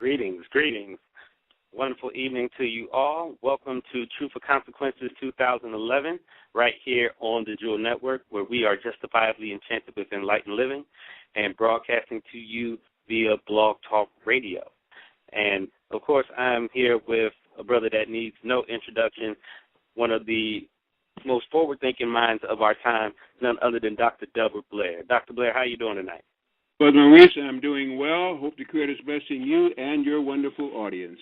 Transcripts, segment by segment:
Greetings, greetings. Wonderful evening to you all. Welcome to Truth for Consequences 2011, right here on the Jewel Network, where we are justifiably enchanted with enlightened living and broadcasting to you via Blog Talk Radio. And, of course, I'm here with a brother that needs no introduction, one of the most forward-thinking minds of our time, none other than Dr. Delbert Blair. Dr. Blair, how are you doing tonight? Brother Maurice, I'm doing well. Hope the Creator is blessing you and your wonderful audience.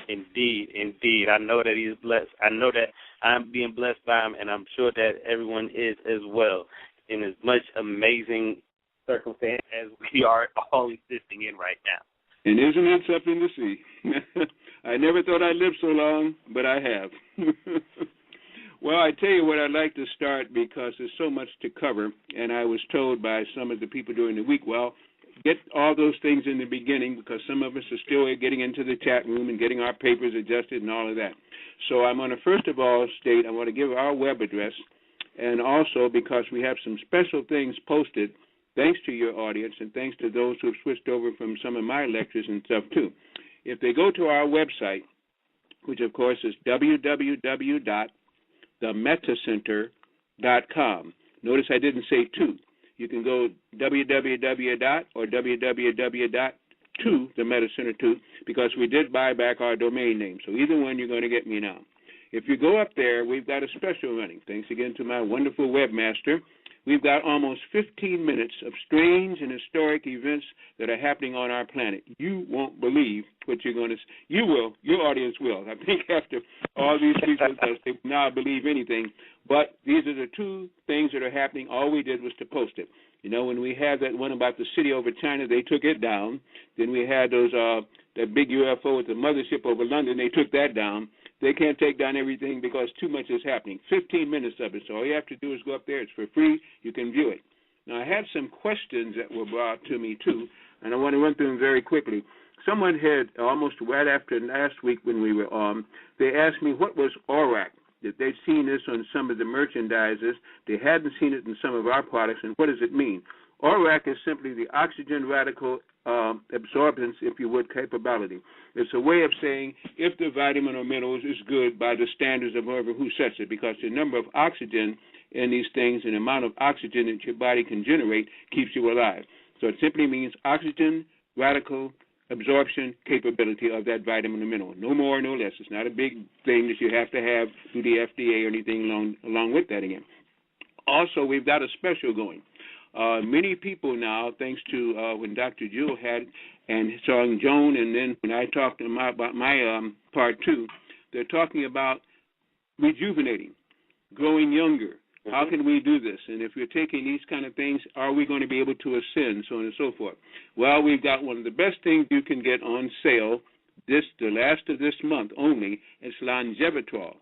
Indeed, indeed. I know that he's blessed. I know that I'm being blessed by him, and I'm sure that everyone is as well, in as much amazing circumstance as we are all existing in right now. And isn't it something to see? I never thought I'd live so long, but I have. Well, I tell you what, I'd like to start because there's so much to cover, and I was told by some of the people during the week, well, get all those things in the beginning because some of us are still getting into the chat room and getting our papers adjusted and all of that. So I'm going to first of all state I want to give our web address, and also because we have some special things posted, thanks to your audience and thanks to those who have switched over from some of my lectures and stuff too. If they go to our website, which of course is www.themetacenter.com. Notice I didn't say two. You can go www. or www.to because we did buy back our domain name. So either one you're going to get me now. If you go up there, we've got a special running. Thanks again to my wonderful webmaster. We've got almost 15 minutes of strange and historic events that are happening on our planet. You won't believe what you're going to see. You will. Your audience will. I think after all these people, because they now believe anything. But these are the two things that are happening. All we did was to post it. You know, when we had that one about the city over China, they took it down. Then we had those that big UFO with the mothership over London, they took that down. They can't take down everything because too much is happening. 15 minutes of it. So all you have to do is go up there. It's for free. You can view it. Now, I had some questions that were brought to me, too, and I want to run through them very quickly. Someone had almost right after last week when we were on, they asked me what was ORAC, that they'd seen this on some of the merchandises. They hadn't seen it in some of our products, and what does it mean? ORAC is simply the oxygen radical absorbance, if you would, capability. It's a way of saying if the vitamin or minerals is good by the standards of whoever who sets it, because the number of oxygen in these things and the amount of oxygen that your body can generate keeps you alive. So it simply means oxygen radical absorption capability of that vitamin or mineral. No more, no less. It's not a big thing that you have to have through the FDA or anything along with that again. Also, we've got a special going. Many people now, thanks to when Dr. Jewell had and Song Joan, and then when I talked to them about my part two, they're talking about rejuvenating, growing younger. How can we do this? And if you're taking these kind of things, are we going to be able to ascend, so on and so forth? Well, we've got one of the best things you can get on sale the last of this month only. It's Longevitol.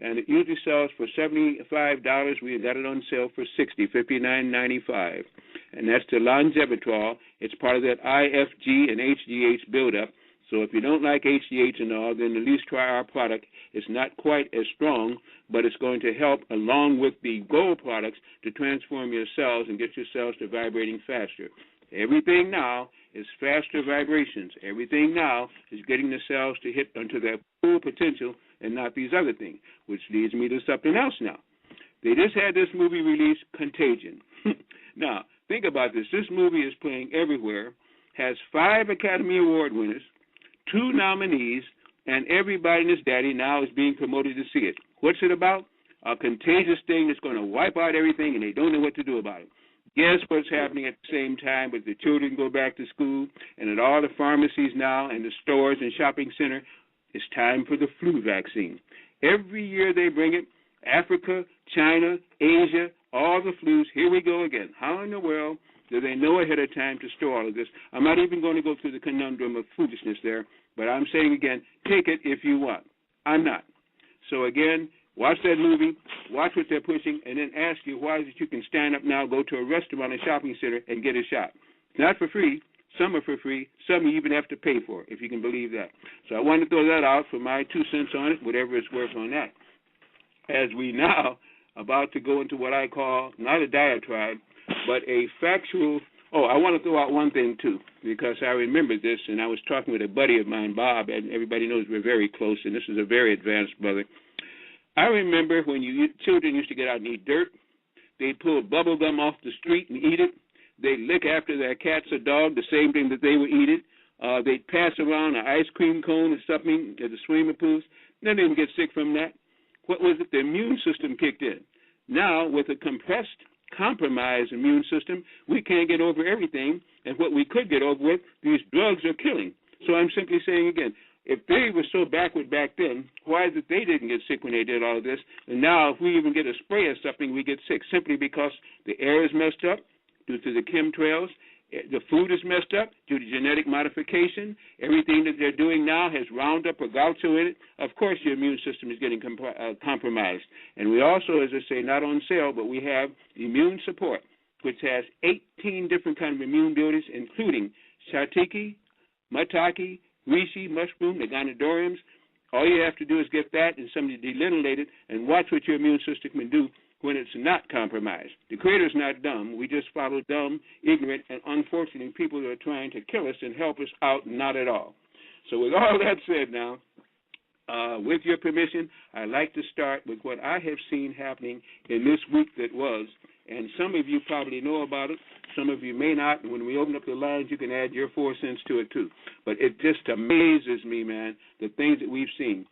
And it usually sells for $75. We got it on sale for $60, $59.95. And that's the Longevitol. It's part of that IFG and HGH buildup. So if you don't like HGH and all, then at least try our product. It's not quite as strong, but it's going to help, along with the gold products, to transform your cells and get your cells to vibrating faster. Everything now is faster vibrations. Everything now is getting the cells to hit onto their full potential and not these other things, which leads me to something else now. They just had this movie released, Contagion. Now, think about this. This movie is playing everywhere, has 5 Academy Award winners, 2 nominees, and everybody and his daddy now is being promoted to see it. What's it about? A contagious thing that's going to wipe out everything, and they don't know what to do about it. Guess what's happening at the same time as the children go back to school, and at all the pharmacies now and the stores and shopping center, it's time for the flu vaccine. Every year they bring it, Africa, China, Asia, all the flus, here we go again. How in the world do they know ahead of time to store all of this? I'm not even going to go through the conundrum of foolishness there, but I'm saying again, take it if you want. I'm not. So again, watch that movie, watch what they're pushing, and then ask you why is it you can stand up now, go to a restaurant or shopping center, and get a shot. It's not for free. Some are for free. Some you even have to pay for, if you can believe that. So I wanted to throw that out for my 2 cents on it, whatever it's worth on that. As we now about to go into what I call not a diatribe, but a factual Oh, I want to throw out one thing, too, because I remember this, and I was talking with a buddy of mine, Bob, and everybody knows we're very close, and this is a very advanced brother. I remember when children used to get out and eat dirt, they'd pull bubble gum off the street and eat it. They'd lick after their cats or dog, the same thing that they were eating. They'd pass around an ice cream cone or something at the swimming pools. None of them get sick from that. What was it? The immune system kicked in. Now, with a compromised immune system, we can't get over everything, and what we could get over with, these drugs are killing. So I'm simply saying again, if they were so backward back then, why is it they didn't get sick when they did all of this? And now if we even get a spray or something, we get sick simply because the air is messed up due to the chemtrails. The food is messed up due to genetic modification. Everything that they're doing now has Roundup or Gaucho in it. Of course, your immune system is getting compromised. And we also, as I say, not on sale, but we have immune support, which has 18 different kinds of immune builders, including Shatiki, Mataki, Reishi, mushroom, the Gonadoriums. All you have to do is get that and something delineated and watch what your immune system can do when it's not compromised. The Creator's not dumb. We just follow dumb, ignorant, and unfortunate people that are trying to kill us and help us out, not at all. So with all that said now, with your permission, I'd like to start with what I have seen happening in this week that was, and some of you probably know about it, some of you may not, and when we open up the lines, you can add your 4 cents to it too. But it just amazes me, man, the things that we've seen.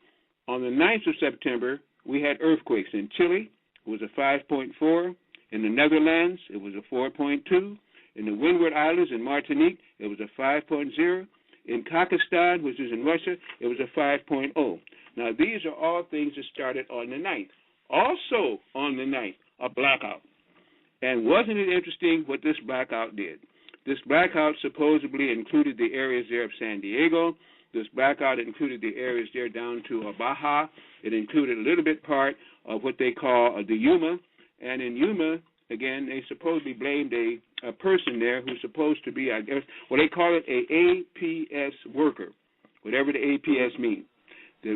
On the 9th of September, we had earthquakes in Chile. It was a 5.4. In the Netherlands, it was a 4.2. In the Windward Islands in Martinique, it was a 5.0. In Kazakhstan, which is in Russia, it was a 5.0. Now, these are all things that started on the 9th. Also on the 9th, a blackout. And wasn't it interesting what this blackout did? This blackout supposedly included the areas there of San Diego. This blackout included the areas there down to Baja. It included a little bit part of what they call the Yuma. And in Yuma, again, they supposedly blamed a person there who's supposed to be, I guess, well, they call it a APS worker, whatever the APS means. They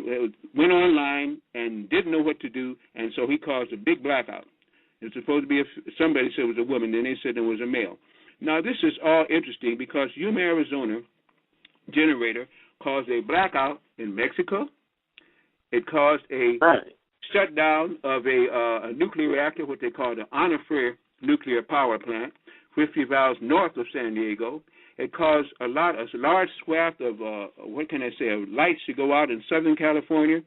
went online and didn't know what to do, and so he caused a big blackout. It's supposed to be, somebody said it was a woman, then they said it was a male. Now, this is all interesting because Yuma, Arizona generator caused a blackout in Mexico. It caused a shutdown of a nuclear reactor, what they call the Onofre nuclear power plant, 50 miles north of San Diego. It caused a large swath of, of lights to go out in Southern California.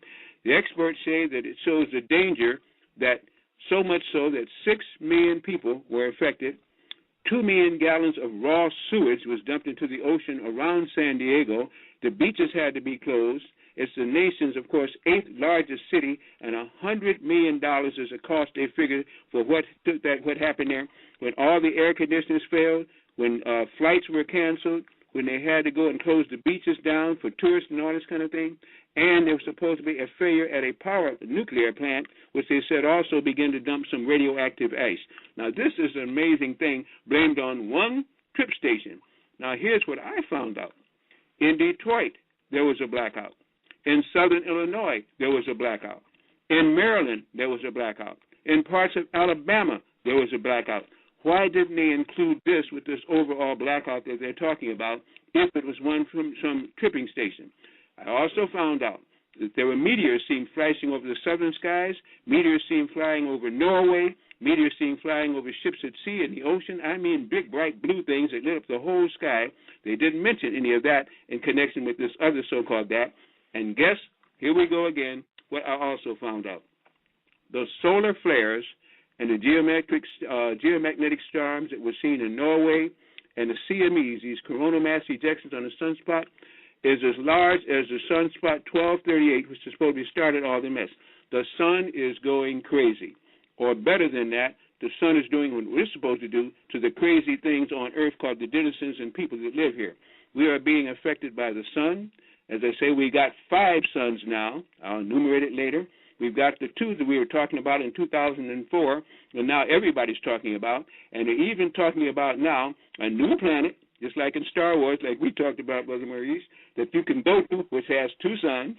The experts say that it shows the danger that so much so that 6 million people were affected. 2 million gallons of raw sewage was dumped into the ocean around San Diego. The beaches had to be closed. It's the nation's, of course, 8th largest city, and $100 million is the cost they figured for what happened there. When all the air conditioners failed, when flights were canceled, when they had to go and close the beaches down for tourists and all this kind of thing, and there was supposed to be a failure at a nuclear plant, which they said also began to dump some radioactive ice. Now, this is an amazing thing blamed on one trip station. Now, here's what I found out. In Detroit, there was a blackout. In southern Illinois, there was a blackout. In Maryland, there was a blackout. In parts of Alabama, there was a blackout. Why didn't they include this with this overall blackout that they're talking about if it was one from some tripping station? I also found out that there were meteors seen flashing over the southern skies, meteors seen flying over Norway, meteors seen flying over ships at sea and the ocean. I mean big, bright blue things that lit up the whole sky. They didn't mention any of that in connection with this other so-called that. And guess, here we go again, what I also found out. Those solar flares and the geomagnetic storms that were seen in Norway and the CMEs, these coronal mass ejections on the sunspot, is as large as the sunspot 1238, which is supposed to be started all the mess. The sun is going crazy. Or better than that, the sun is doing what it's supposed to do to the crazy things on earth called the denizens and people that live here. We are being affected by the sun. As I say, we got 5 suns now. I'll enumerate it later. We've got the 2 that we were talking about in 2004, and now everybody's talking about. And they're even talking about now a new planet, just like in Star Wars, like we talked about, Brother Maurice, that you can go to, which has 2 suns.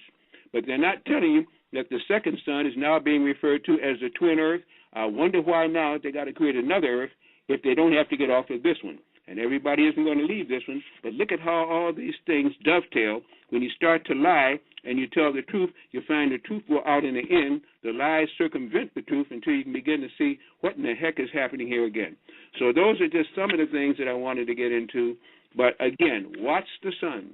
But they're not telling you that the second sun is now being referred to as the twin Earth. I wonder why now they got to create another Earth if they don't have to get off of this one. and everybody isn't going to leave this one, but look at how all these things dovetail. When you start to lie and you tell the truth, you find the truth will out in the end. The lies circumvent the truth until you can begin to see what in the heck is happening here again. So those are just some of the things that I wanted to get into. But again, watch the sun.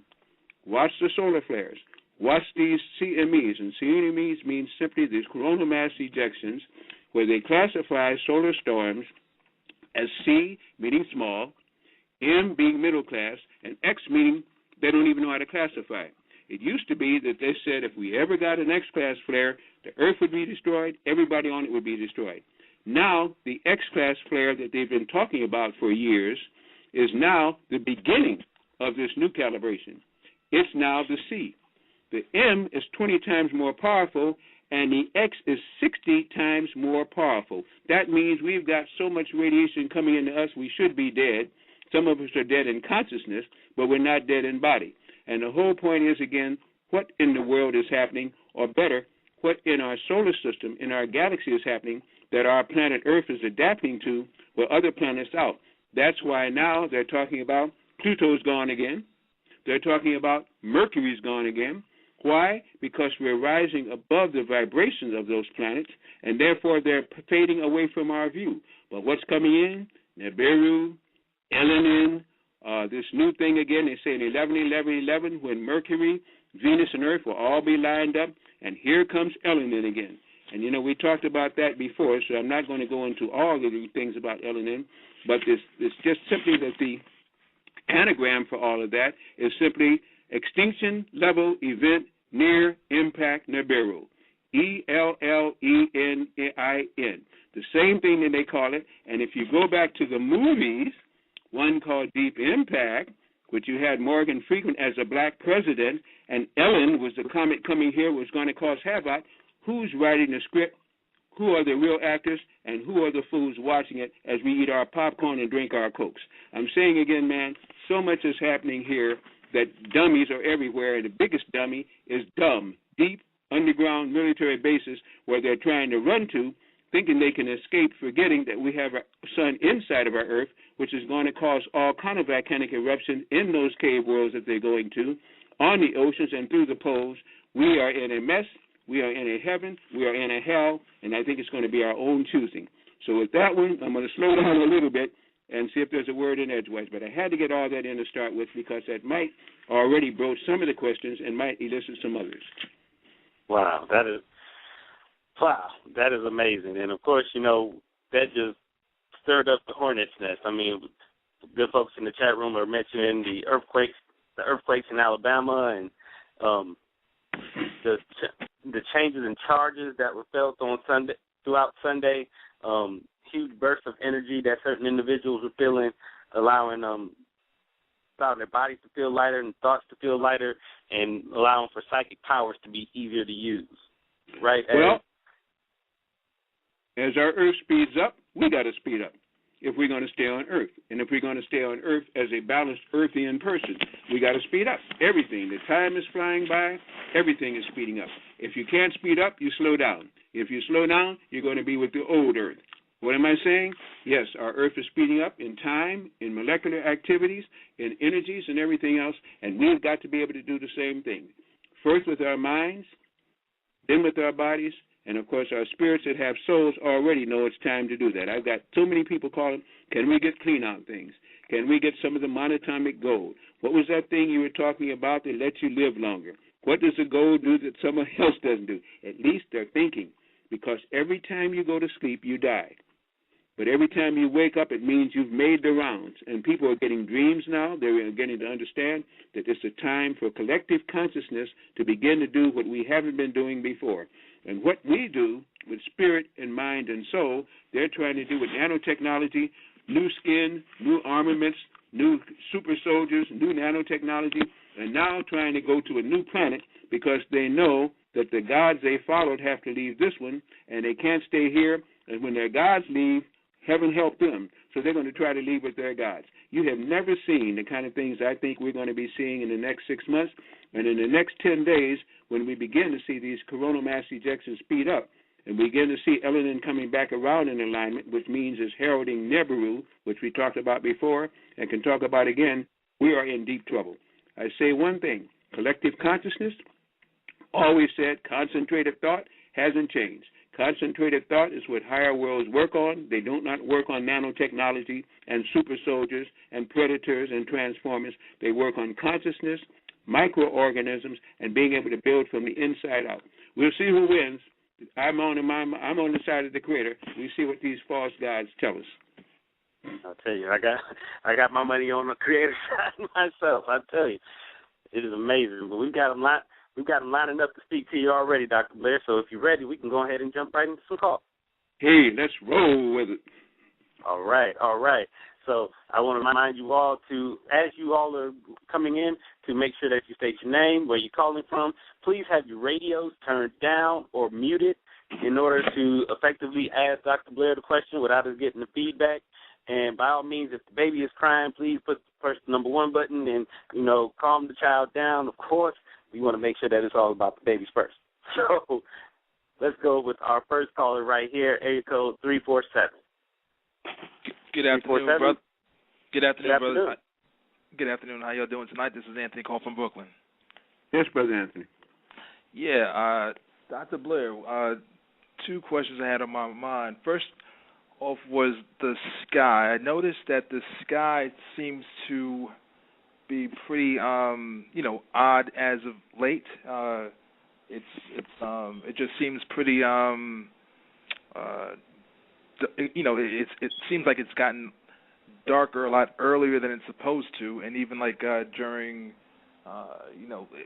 Watch the solar flares. Watch these CMEs. And CMEs means simply these coronal mass ejections, where they classify solar storms as C, meaning small, M being middle class, and X meaning they don't even know how to classify it. It used to be that they said if we ever got an X-class flare, the Earth would be destroyed, everybody on it would be destroyed. Now, the X-class flare that they've been talking about for years is now the beginning of this new calibration. It's now the C. The M is 20 times more powerful, and the X is 60 times more powerful. That means we've got so much radiation coming into us, we should be dead. Some of us are dead in consciousness, but we're not dead in body. And the whole point is, again, what in the world is happening, or better, what in our solar system, in our galaxy is happening that our planet Earth is adapting to where other planets out. That's why now they're talking about Pluto's gone again. They're talking about Mercury's gone again. Why? Because we're rising above the vibrations of those planets, and therefore they're fading away from our view. But what's coming in? Nibiru, Elenin, this new thing again, they say in 11-11-11, when Mercury, Venus, and Earth will all be lined up, and here comes Elenin again. And, you know, we talked about that before, so I'm not going to go into all of the things about Elenin, but it's just simply that the anagram for all of that is simply Extinction Level Event Near Impact Nibiru, ELLENIN, the same thing that they call it. And if you go back to the movies, one called Deep Impact, which you had Morgan Freeman as a black president, and Ellen was the comet coming here was going to cause havoc. Who's writing the script? Who are the real actors, and who are the fools watching it as we eat our popcorn and drink our Cokes? I'm saying again, man, so much is happening here that dummies are everywhere, and the biggest dummy is dumb, deep underground military bases where they're trying to run to, thinking they can escape, forgetting that we have a sun inside of our Earth, which is going to cause all kind of volcanic eruptions in those cave worlds that they're going to, on the oceans and through the poles. We are in a mess. We are in a heaven. We are in a hell, and I think it's going to be our own choosing. So with that one, I'm going to slow down a little bit and see if there's a word in edgewise. But I had to get all that in to start with because that might already broach some of the questions and might elicit some others. Wow, that is amazing. And, of course, you know, that just stirred up the hornet's nest. I mean, good folks in the chat room are mentioning the earthquakes in Alabama and the changes in charges that were felt on Sunday, throughout Sunday, huge bursts of energy that certain individuals were feeling, allowing their bodies to feel lighter and thoughts to feel lighter, and allowing for psychic powers to be easier to use. Right? Well, as our Earth speeds up, we got to speed up if we're going to stay on Earth. And if we're going to stay on Earth as a balanced Earthian person, we got to speed up everything. The time is flying by. Everything is speeding up. If you can't speed up, you slow down. If you slow down, you're going to be with the old Earth. What am I saying? Yes, our Earth is speeding up in time, in molecular activities, in energies, and everything else, and we've got to be able to do the same thing. First with our minds, then with our bodies, and, of course, our spirits that have souls already know it's time to do that. I've got so many people calling, can we get clean out things? Can we get some of the monatomic gold? What was that thing you were talking about that lets you live longer? What does the gold do that someone else doesn't do? At least they're thinking, because every time you go to sleep, you die. But every time you wake up, it means you've made the rounds. And people are getting dreams now. They're getting to understand that it's a time for collective consciousness to begin to do what we haven't been doing before. And what we do with spirit and mind and soul, they're trying to do with nanotechnology, new skin, new armaments, new super soldiers, new nanotechnology, and now trying to go to a new planet because they know that the gods they followed have to leave this one, and they can't stay here. And when their gods leave, heaven help them. So they're going to try to leave with their gods. You have never seen the kind of things I think we're going to be seeing in the next 6 months. And in the next 10 days, when we begin to see these coronal mass ejections speed up, and we begin to see Elenin coming back around in alignment, which means is heralding Neberu, which we talked about before and can talk about again, we are in deep trouble. I say one thing, collective consciousness, always said concentrated thought hasn't changed. Concentrated thought is what higher worlds work on. They do not work on nanotechnology and super soldiers and predators and transformers. They work on consciousness, microorganisms, and being able to build from the inside out. We'll see who wins. I'm on the side of the Creator. We see what these false gods tell us. I'll tell you, I got my money on the Creator side myself. I tell you, it is amazing. But we've got them lining up to speak to you already, Dr. Blair. So if you're ready, we can go ahead and jump right into some calls. Hey, let's roll with it. All right. So I want to remind you all to, as you all are coming in, to make sure that you state your name, where you're calling from. Please have your radios turned down or muted in order to effectively ask Dr. Blair the question without us getting the feedback. And by all means, if the baby is crying, please push the number 1 button and, calm the child down. Of course, we want to make sure that it's all about the babies first. So let's go with our first caller right here, area code 347. Good afternoon, brother. Good afternoon, brother. Good afternoon. How y'all doing tonight? This is Anthony calling from Brooklyn. Yes, Brother Anthony. Yeah, Dr. Blair, 2 questions I had on my mind. First off was the sky. I noticed that the sky seems to be pretty, odd as of late. It just seems pretty, it seems like it's gotten darker a lot earlier than it's supposed to, and even like during,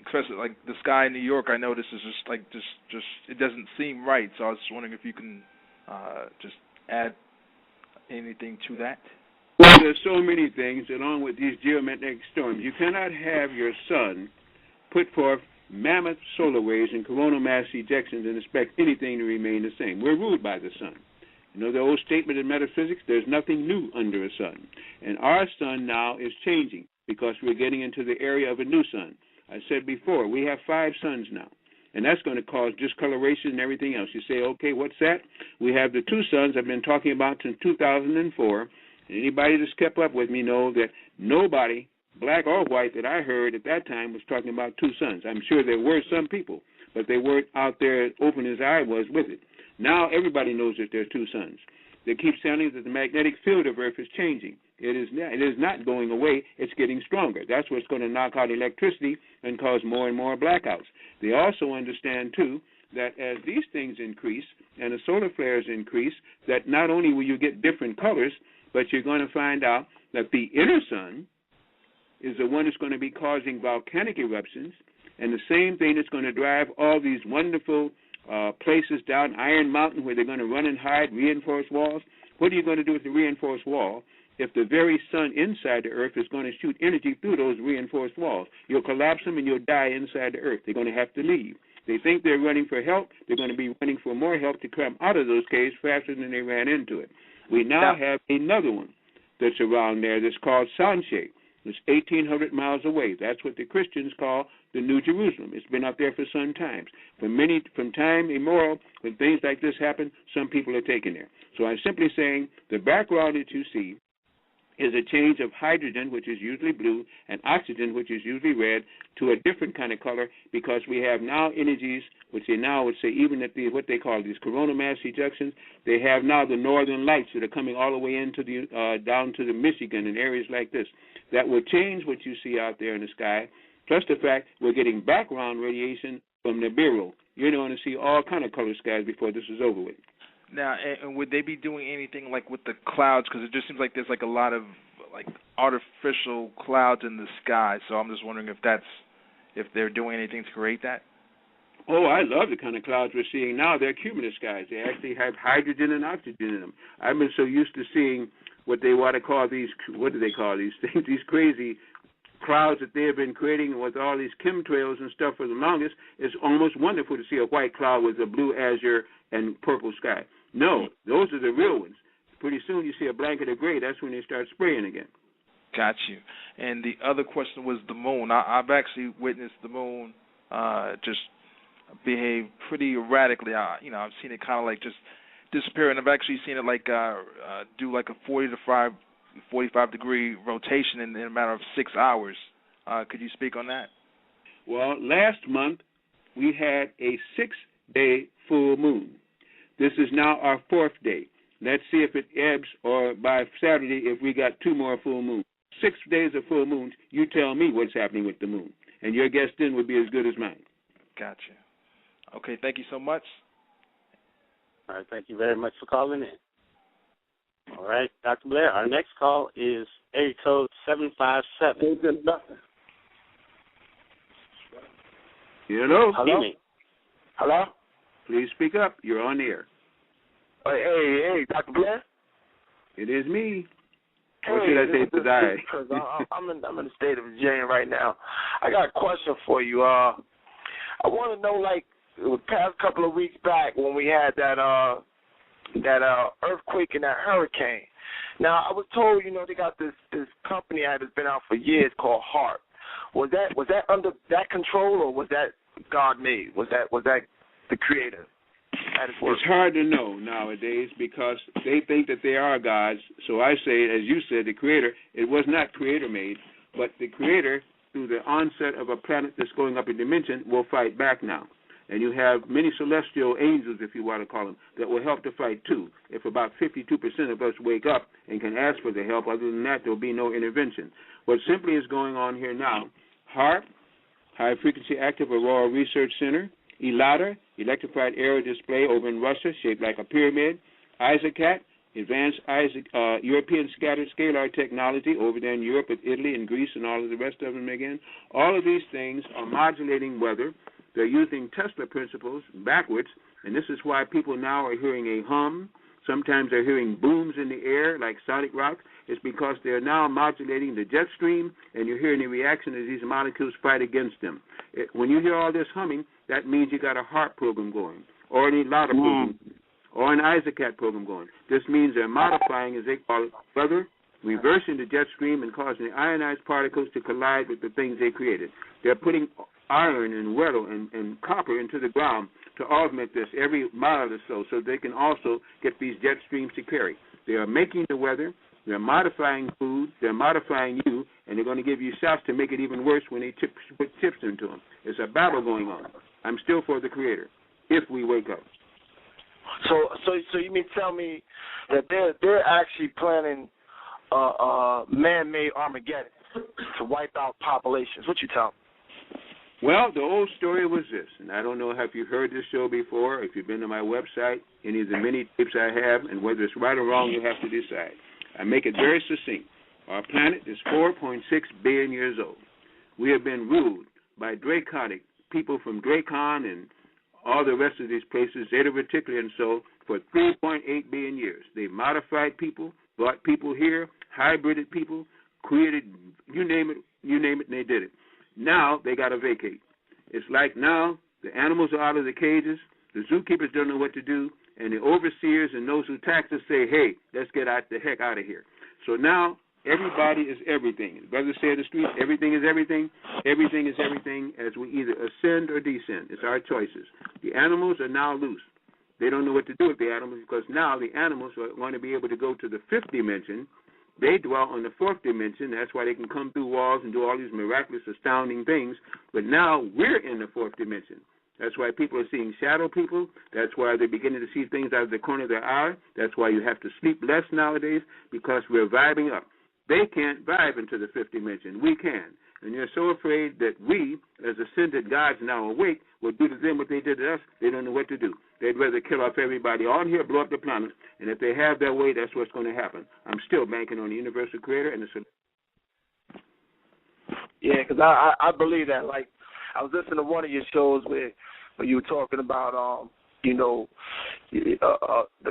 especially like the sky in New York, I noticed is just it doesn't seem right. So I was just wondering if you can just add anything to that. Well, there's so many things along with these geomagnetic storms. You cannot have your sun put forth mammoth solar waves and coronal mass ejections and expect anything to remain the same. We're ruled by the sun. The old statement in metaphysics, there's nothing new under a sun. And our sun now is changing because we're getting into the area of a new sun. I said before, we have 5 suns now. And that's going to cause discoloration and everything else. You say, okay, what's that? We have the 2 suns I've been talking about since 2004. And anybody that's kept up with me know that nobody, black or white, that I heard at that time was talking about 2 suns. I'm sure there were some people, but they weren't out there open as I was with it. Now everybody knows that there are 2 suns. They keep saying that the magnetic field of Earth is changing. It is not going away. It's getting stronger. That's what's going to knock out electricity and cause more and more blackouts. They also understand, too, that as these things increase and the solar flares increase, that not only will you get different colors, but you're going to find out that the inner sun is the one that's going to be causing volcanic eruptions, and the same thing that's going to drive all these wonderful places down Iron Mountain where they're going to run and hide, reinforced walls. What are you going to do with the reinforced wall if the very sun inside the Earth is going to shoot energy through those reinforced walls? You'll collapse them and you'll die inside the Earth. They're going to have to leave. They think they're running for help. They're going to be running for more help to come out of those caves faster than they ran into it. We now have another one that's around there that's called Sanche. It's 1,800 miles away. That's what the Christians call the New Jerusalem. It's been up there for some times. From time immemorial, when things like this happen, some people are taken there. So I'm simply saying the background that you see is a change of hydrogen, which is usually blue, and oxygen, which is usually red, to a different kind of color because we have now energies, which they now would say even at what they call these coronal mass ejections, they have now the northern lights that are coming all the way into the down to the Michigan and areas like this. That will change what you see out there in the sky, plus the fact we're getting background radiation from Nibiru. You're going to see all kind of color skies before this is over with. Now, and would they be doing anything like with the clouds? Because it just seems like there's like a lot of like artificial clouds in the sky. So I'm just wondering if they're doing anything to create that. Oh, I love the kind of clouds we're seeing now. They're cumulus skies. They actually have hydrogen and oxygen in them. I've been so used to seeing what they want to call these, what do they call these things, these crazy clouds that they have been creating with all these chemtrails and stuff for the longest. It's almost wonderful to see a white cloud with a blue azure and purple sky. No, those are the real ones. Pretty soon you see a blanket of gray. That's when they start spraying again. Got you. And the other question was the moon. I've actually witnessed the moon just behave pretty erratically. I've seen it kind of like just disappear, and I've actually seen it like do like a 45-degree rotation in a matter of 6 hours. Could you speak on that? Well, last month we had a 6-day full moon. This is now our 4th day. Let's see if it ebbs, or by Saturday if we got 2 more full moons. 6 days of full moons, you tell me what's happening with the moon. And your guess then would be as good as mine. Gotcha. Okay, thank you so much. All right, thank you very much for calling in. All right, Dr. Blair, our next call is area code 757. Hello? Hello? Hello? Please speak up. You're on the air. Hey, Dr. Blair? It is me. Or should I say Desire? Because I'm in the state of Virginia right now. I got a question for you. I want to know, like, the past couple of weeks back when we had that earthquake and that hurricane. Now, I was told, they got this company that's been out for years called HARP. Was that under that control, or was that God-made? Was that the creator? It's hard to know nowadays because they think that they are gods. So I say, as you said, the creator, it was not creator-made, but the creator, through the onset of a planet that's going up in dimension, will fight back now. And you have many celestial angels, if you want to call them, that will help to fight too. If about 52% of us wake up and can ask for the help, other than that, there will be no intervention. What simply is going on here now, HARP, High Frequency Active Aurora Research Center, ELATA, Electrified Aerial Display over in Russia, shaped like a pyramid, ISACAT, Advanced European Scattered Scalar Technology over there in Europe, with Italy and Greece and all of the rest of them again. All of these things are modulating weather. They're using Tesla principles backwards, and this is why people now are hearing a hum. Sometimes they're hearing booms in the air like sonic rock. It's because they're now modulating the jet stream, and you're hearing the reaction as these molecules fight against them. When you hear all this humming, that means you got a HARP program going, or an ELATA program, or an ISACAT program going. This means they're modifying, as they call it, weather, reversing the jet stream and causing the ionized particles to collide with the things they created. They're putting iron and metal and copper into the ground to augment this every mile or so they can also get these jet streams to carry. They are making the weather, they're modifying food, they're modifying you, and they're going to give you shots to make it even worse when they put chips into them. There's a battle going on. I'm still for the Creator, if we wake up. So you mean tell me that they're actually planning man-made Armageddon to wipe out populations? What you tell me? Well, the old story was this, and I don't know if you've heard this show before, if you've been to my website, any of the many tapes I have, and whether it's right or wrong, you have to decide. I make it very succinct. Our planet is 4.6 billion years old. We have been ruled by draconic people from Dracon and all the rest of these places, Zeta Reticuli and so, for 3.8 billion years. They modified people, brought people here, hybrided people, created, you name it, and they did it. Now they got to vacate. It's like now the animals are out of the cages, the zookeepers don't know what to do, and the overseers and those who tax us say, hey, let's get the heck out of here. So now everybody is everything. The brothers say in the street, everything is everything. Everything is everything as we either ascend or descend. It's our choices. The animals are now loose. They don't know what to do with the animals because now the animals are going to be able to go to the 5th dimension. They dwell on the 4th dimension. That's why they can come through walls and do all these miraculous, astounding things. But now we're in the 4th dimension. That's why people are seeing shadow people. That's why they're beginning to see things out of the corner of their eye. That's why you have to sleep less nowadays, because we're vibing up. They can't vibe into the 5th dimension. We can. And you're so afraid that we, as ascended gods now awake, will do to them what they did to us. They don't know what to do. They'd rather kill off everybody on here, blow up the planet, and if they have their way, that's what's going to happen. I'm still banking on the universal creator and the solution. Yeah, because I believe that. Like, I was listening to one of your shows where you were talking about, the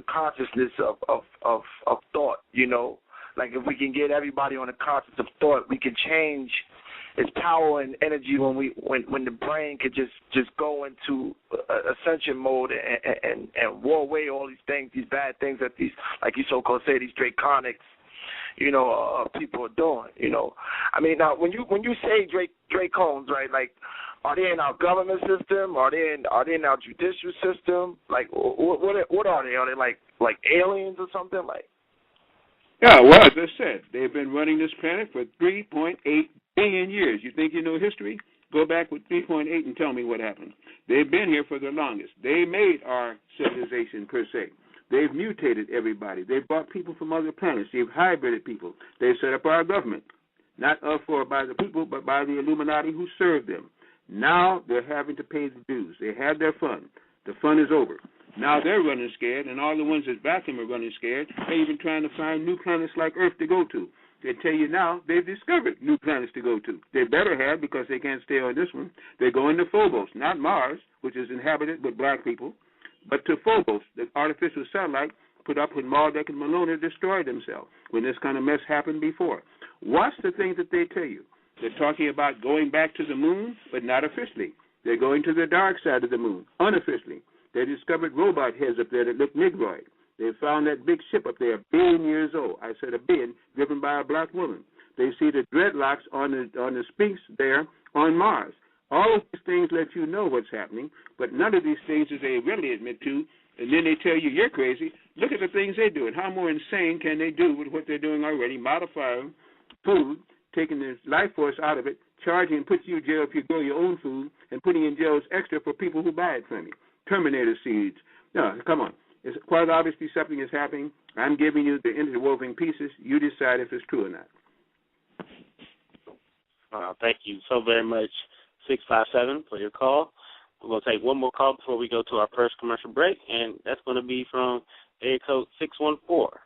consciousness of thought, Like, if we can get everybody on the conscience of thought, we can change its power and energy when the brain could just go into ascension mode and war away all these things, these bad things that these, like you so-called say, these draconics, people are doing, I mean, now when you say Dracones, right? Like, Are they in our government system? Are they in our judicial system? Like, what are they? Are they like aliens or something? Like, yeah, well, as I said, they've been running this planet for 3.8 billion years. You think you know history? Go back with 3.8 and tell me what happened. They've been here for the longest. They made our civilization, per se. They've mutated everybody. They've brought people from other planets. They've hybrided people. They've set up our government, not by the people, but by the Illuminati who serve them. Now they're having to pay the dues. They had their fun. The fun is over. Now they're running scared, and all the ones that back them are running scared. They're even trying to find new planets like Earth to go to. They tell you now they've discovered new planets to go to. They better have, because they can't stay on this one. They're going to Phobos, not Mars, which is inhabited with black people, but to Phobos, the artificial satellite put up when Marduk and Malona destroyed themselves, when this kind of mess happened before. Watch the things that they tell you. They're talking about going back to the moon, but not officially. They're going to the dark side of the moon, unofficially. They discovered robot heads up there that look Negroid. They found that big ship up there, 1 billion years old. I said 1 billion, driven by a black woman. They see the dreadlocks on the Sphinx there on Mars. All of these things let you know what's happening, but none of these things do they really admit to, and then they tell you you're crazy. Look at the things they're doing. How more insane can they do with what they're doing already? Modifying food, taking the life force out of it, charging and putting you in jail if you grow your own food, and putting in jails extra for people who buy it from you. Terminator seeds. No, come on. It's quite obviously something is happening. I'm giving you the interwoven pieces. You decide if it's true or not. Thank you so very much, 657, for your call. We're going to take one more call before we go to our first commercial break, and that's going to be from area code 614.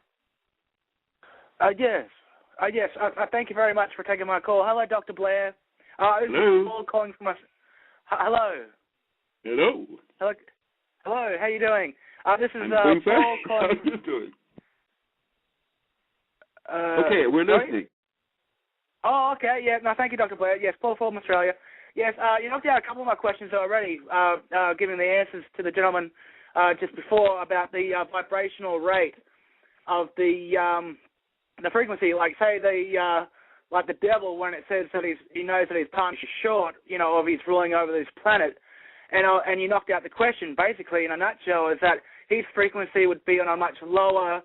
Yes. Thank you very much for taking my call. Hello, Dr. Blair. This Hello. is Paul calling from us. Hello. Hello. Hello. Hello. How you doing? This is I'm Paul calling. How you doing? Okay, we're listening. Oh, okay. Yeah. No, thank you, Dr. Blair. Yes, Paul from Australia. Yes, you knocked out a couple of my questions already, giving the answers to the gentleman just before about the vibrational rate of the frequency. Like, say like the devil, when it says that he knows that his time is short, of his ruling over this planet, and you knocked out the question. Basically, in a nutshell, is that his frequency would be on a much lower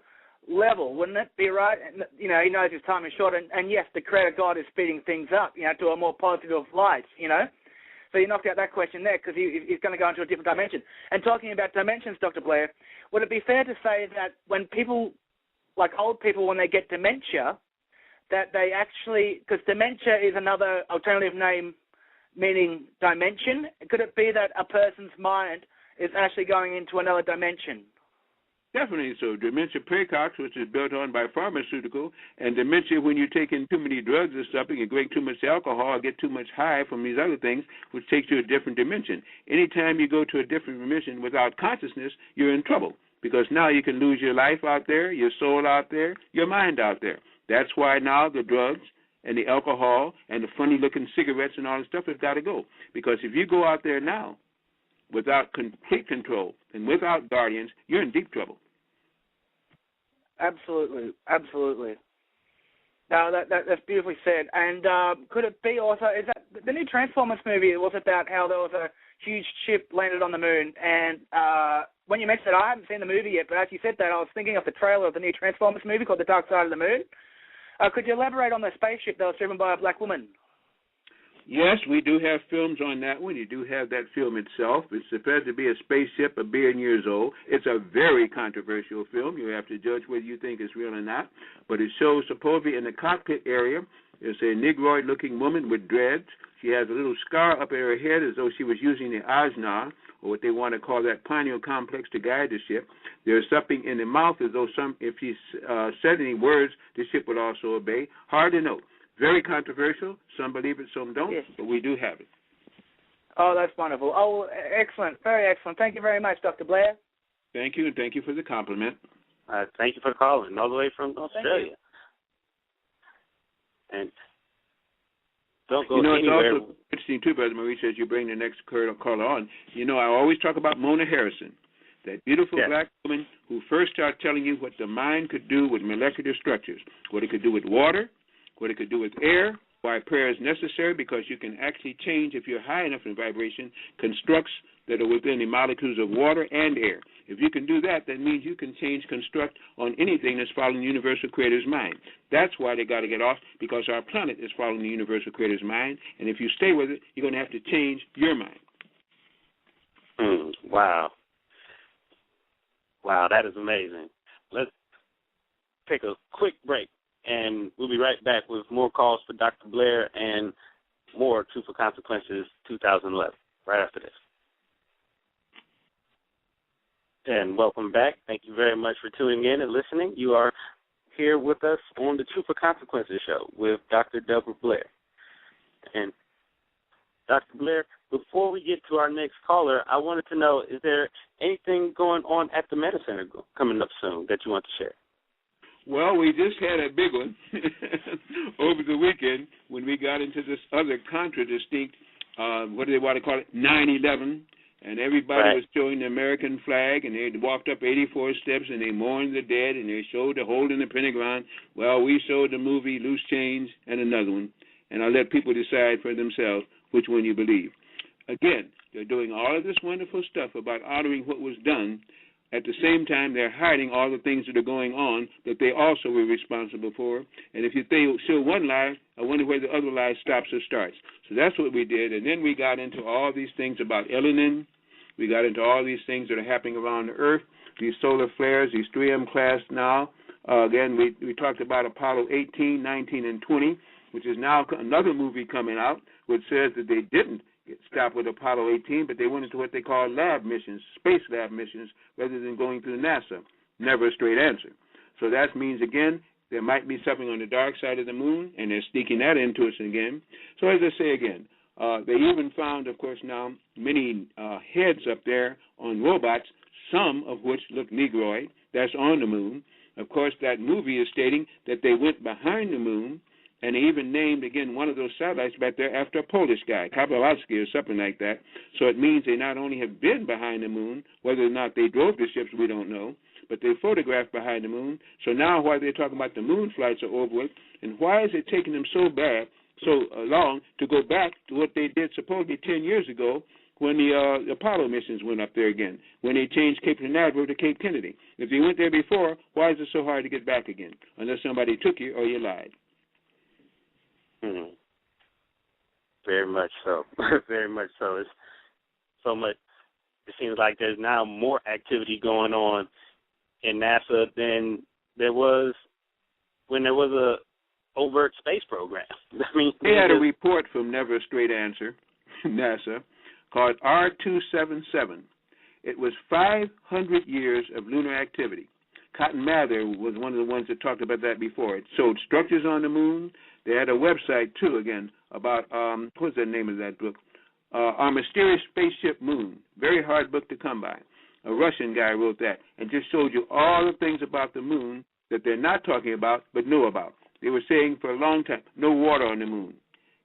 level, wouldn't it be right? He knows his time is short, and yes, the Creator God is speeding things up, to a more positive light, So you knocked out that question there because he's going to go into a different dimension. And talking about dimensions, Dr. Blair, would it be fair to say that when people, like old people, when they get dementia, that they actually, because dementia is another alternative name meaning dimension, could it be that a person's mind is actually going into another dimension? Definitely so. Dementia praecox, which is built on by pharmaceutical, and dementia when you take in too many drugs or something and drink too much alcohol or get too much high from these other things, which takes you to a different dimension. Anytime you go to a different dimension without consciousness, you're in trouble, because now you can lose your life out there, your soul out there, your mind out there. That's why now the drugs and the alcohol and the funny-looking cigarettes and all this stuff has got to go. Because if you go out there now without complete control and without guardians, you're in deep trouble. Absolutely. No, that's beautifully said. And could it be also, is that the new Transformers movie was about how there was a huge ship landed on the moon? And when you mentioned it, I haven't seen the movie yet, but as you said that, I was thinking of the trailer of the new Transformers movie called The Dark Side of the Moon. Could you elaborate on the spaceship that was driven by a black woman? Yes, we do have films on that one. You do have that film itself. It's supposed to be a spaceship 1 billion years old. It's a very controversial film. You have to judge whether you think it's real or not. But it shows supposedly in the cockpit area, there's a Negroid-looking woman with dreads. She has a little scar up at her head as though she was using the ajna, or what they want to call that pineal complex, to guide the ship. There's something in the mouth as though if she said any words, the ship would also obey. Hard to know. Very controversial. Some believe it, some don't, yes. But we do have it. Oh, that's wonderful. Oh, excellent. Very excellent. Thank you very much, Dr. Blair. Thank you, and thank you for the compliment. Thank you for calling all the way from Australia. And don't go anywhere. It's also interesting, too, Brother Maurice, as you bring the next caller on. I always talk about Mona Harrison, that beautiful black woman who first started telling you what the mind could do with molecular structures, what it could do with water, what it could do with air, why prayer is necessary, because you can actually change, if you're high enough in vibration, constructs that are within the molecules of water and air. If you can do that, that means you can change construct on anything that's following the universal creator's mind. That's why they got to get off, because our planet is following the universal creator's mind, and if you stay with it, you're going to have to change your mind. Wow. Wow, that is amazing. Let's take a quick break, and we'll be right back with more calls for Dr. Blair and more Truth for Consequences 2011 right after this. And welcome back. Thank you very much for tuning in and listening. You are here with us on the Truth for Consequences show with Dr. Delbert Blair. And Dr. Blair, before we get to our next caller, I wanted to know, is there anything going on at the Meta Center coming up soon that you want to share? Well, we just had a big one over the weekend when we got into this other contradistinct, what do they want to call it, 9/11, and everybody was showing the American flag, and they walked up 84 steps, and they mourned the dead, and they showed the hole in the Pentagon. Well, we showed the movie Loose Change and another one, and I'll let people decide for themselves which one you believe. Again, they're doing all of this wonderful stuff about honoring what was done. At the same time, they're hiding all the things that are going on that they also were responsible for. And if they show one lie, I wonder where the other lie stops or starts. So that's what we did. And then we got into all these things about Elenin. We got into all these things that are happening around the Earth, these solar flares, these 3M class now. Again, we talked about Apollo 18, 19, and 20, which is now another movie coming out, which says that they didn't stop with Apollo 18, but they went into what they call lab missions, space lab missions, rather than going through NASA. Never a straight answer. So that means, again, there might be something on the dark side of the moon, and they're sneaking that into us again. So as I say again, they even found, of course, now many heads up there on robots, some of which look Negroid. That's on the moon. Of course, that movie is stating that they went behind the moon, and they even named, again, one of those satellites back there after a Polish guy, Kapowalski or something like that. So it means they not only have been behind the moon, whether or not they drove the ships, we don't know, but they photographed behind the moon. So now why they're talking about the moon flights are over with, and why is it taking them so long to go back to what they did supposedly 10 years ago when the Apollo missions went up there again, when they changed Cape Canaveral to Cape Kennedy? If they went there before, why is it so hard to get back again? Unless somebody took you or you lied. Very much so. Very much so. It's so much. It seems like there's now more activity going on in NASA than there was when there was a overt space program. I mean, they had a report from Never a Straight Answer, NASA, called R277. It was 500 years of lunar activity. Cotton Mather was one of the ones that talked about that before. It showed structures on the moon. They had a website, too, again, about, what's the name of that book? Our Mysterious Spaceship Moon. Very hard book to come by. A Russian guy wrote that and just showed you all the things about the moon that they're not talking about but know about. They were saying for a long time, no water on the moon.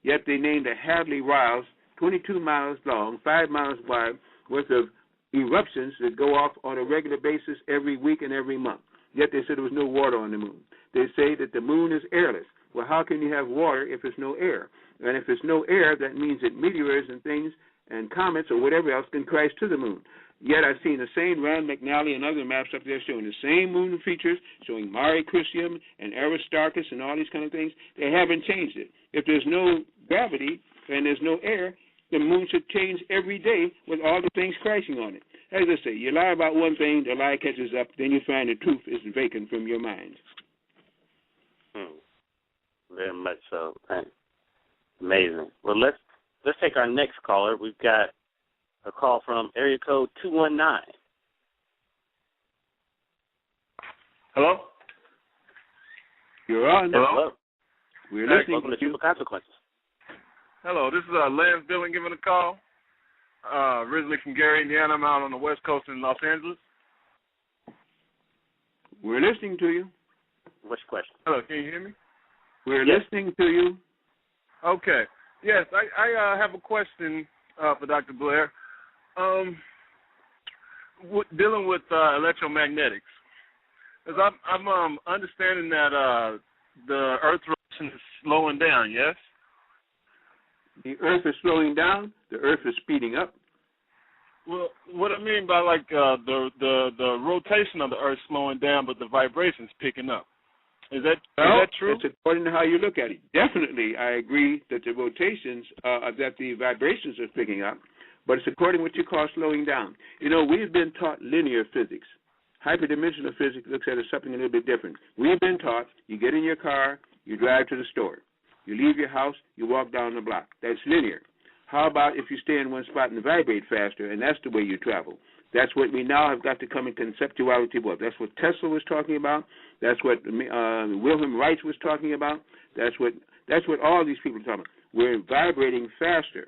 Yet they named a Hadley Wiles, 22 miles long, 5 miles wide, worth of eruptions that go off on a regular basis every week and every month. Yet they said there was no water on the moon. They say that the moon is airless. Well, how can you have water if there's no air? And if there's no air, that means that meteors and things and comets or whatever else can crash to the moon. Yet I've seen the same Rand McNally and other maps up there showing the same moon features, showing Mare Crisium and Aristarchus and all these kind of things. They haven't changed it. If there's no gravity and there's no air, the moon should change every day with all the things crashing on it. As I say, you lie about one thing, the lie catches up, then you find the truth is vacant from your mind. Very much so. Amazing. Well, let's take our next caller. We've got a call from area code 219. Hello? You're on. Hello. We're listening. Welcome to Truth for Consequences. Hello, this is Lance Dillon giving a call. Originally from Gary, Indiana. I'm out on the West Coast in Los Angeles. We're listening to you. What's your question? Hello, can you hear me? We're listening to you. Okay. Yes, I have a question for Dr. Blair. Dealing with electromagnetics. Because I'm understanding that the Earth rotation is slowing down, yes? the earth is slowing down, the earth is speeding up. Well, what I mean by like the rotation of the earth slowing down, but the vibrations picking up. Is that true? It's according to how you look at it. Definitely, I agree that the rotations, that the vibrations are picking up, but it's according to what you call slowing down. You know, we've been taught linear physics. Hyperdimensional physics looks at it something a little bit different. We've been taught you get in your car, you drive to the store. You leave your house, you walk down the block. That's linear. How about if you stay in one spot and vibrate faster, and that's the way you travel? That's what we now have got to come in conceptuality with. That's what Tesla was talking about. That's what Wilhelm Reich was talking about. That's what all these people are talking about. We're vibrating faster.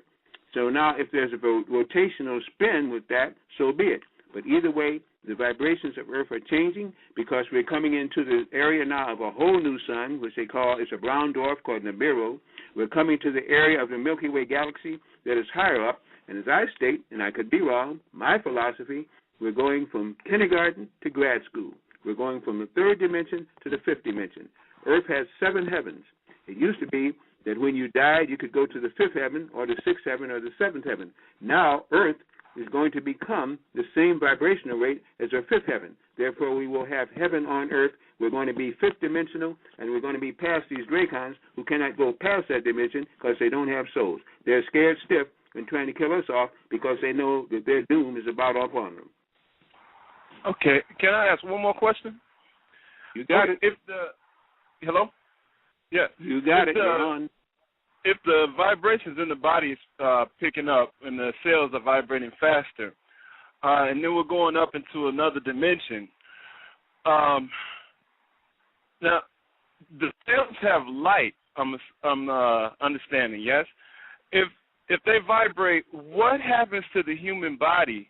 So now if there's a rotational spin with that, so be it. But either way, the vibrations of Earth are changing because we're coming into the area now of a whole new sun, which they call, it's a brown dwarf called Nibiru. We're coming to the area of the Milky Way galaxy that is higher up. And as I state, and I could be wrong, my philosophy, we're going from kindergarten to grad school. We're going from the third dimension to the fifth dimension. Earth has 7 heavens. It used to be that when you died, you could go to the 5th heaven or the 6th heaven or the 7th heaven. Now, Earth is going to become the same vibrational rate as our 5th heaven. Therefore, we will have heaven on Earth. We're going to be 5th dimensional, and we're going to be past these Dracons who cannot go past that dimension because they don't have souls. They're scared stiff and trying to kill us off because they know that their doom is about upon them. Okay. Can I ask one more question? You got it. Hello? Yeah. You got it. You're on. If the vibrations in the body is picking up and the cells are vibrating faster, and then we're going up into another dimension, now the cells have light. I'm understanding. Yes. If they vibrate, what happens to the human body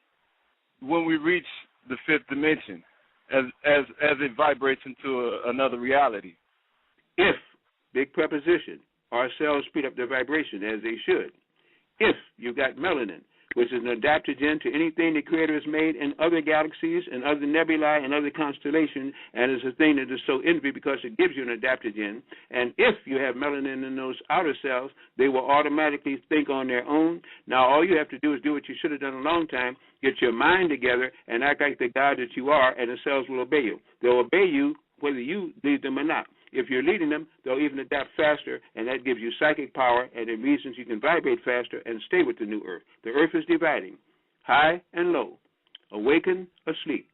when we reach the 5th dimension, as it vibrates into another reality? If, big preposition, our cells speed up their vibration as they should. If you got melanin, which is an adaptogen to anything the Creator has made in other galaxies and other nebulae and other constellations, and is a thing that is so envied because it gives you an adaptogen. And if you have melanin in those outer cells, they will automatically think on their own. Now, all you have to do is do what you should have done a long time, get your mind together and act like the God that you are, and the cells will obey you. They'll obey you whether you lead them or not. If you're leading them, they'll even adapt faster, and that gives you psychic power and the reasons you can vibrate faster and stay with the new Earth. The Earth is dividing, high and low, awaken, asleep,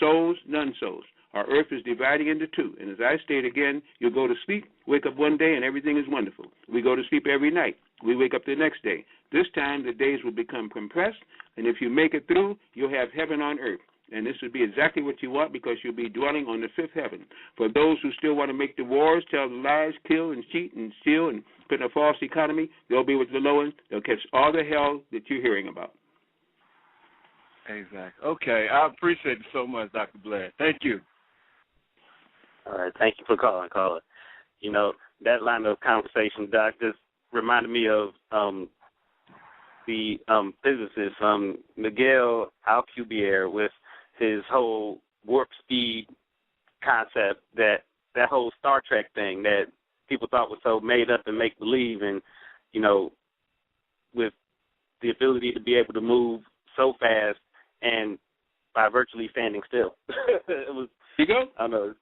souls, non-souls. Our Earth is dividing into 2. And as I state again, you'll go to sleep, wake up one day, and everything is wonderful. We go to sleep every night. We wake up the next day. This time, the days will become compressed, and if you make it through, you'll have heaven on earth. And this would be exactly what you want because you'll be dwelling on the 5th heaven. For those who still want to make the wars, tell the lies, kill and cheat and steal and put in a false economy, they'll be with the low end. They'll catch all the hell that you're hearing about. Exactly. Okay. I appreciate it so much, Dr. Blair. Thank you. All right. Thank you for calling, caller. You know, that line of conversation, Doc, just reminded me of the physicist, Miguel Alcubierre, with his whole warp speed concept, that whole Star Trek thing that people thought was so made up and make-believe, and, you know, with the ability to be able to move so fast and by virtually standing still. It was, you go. I don't know.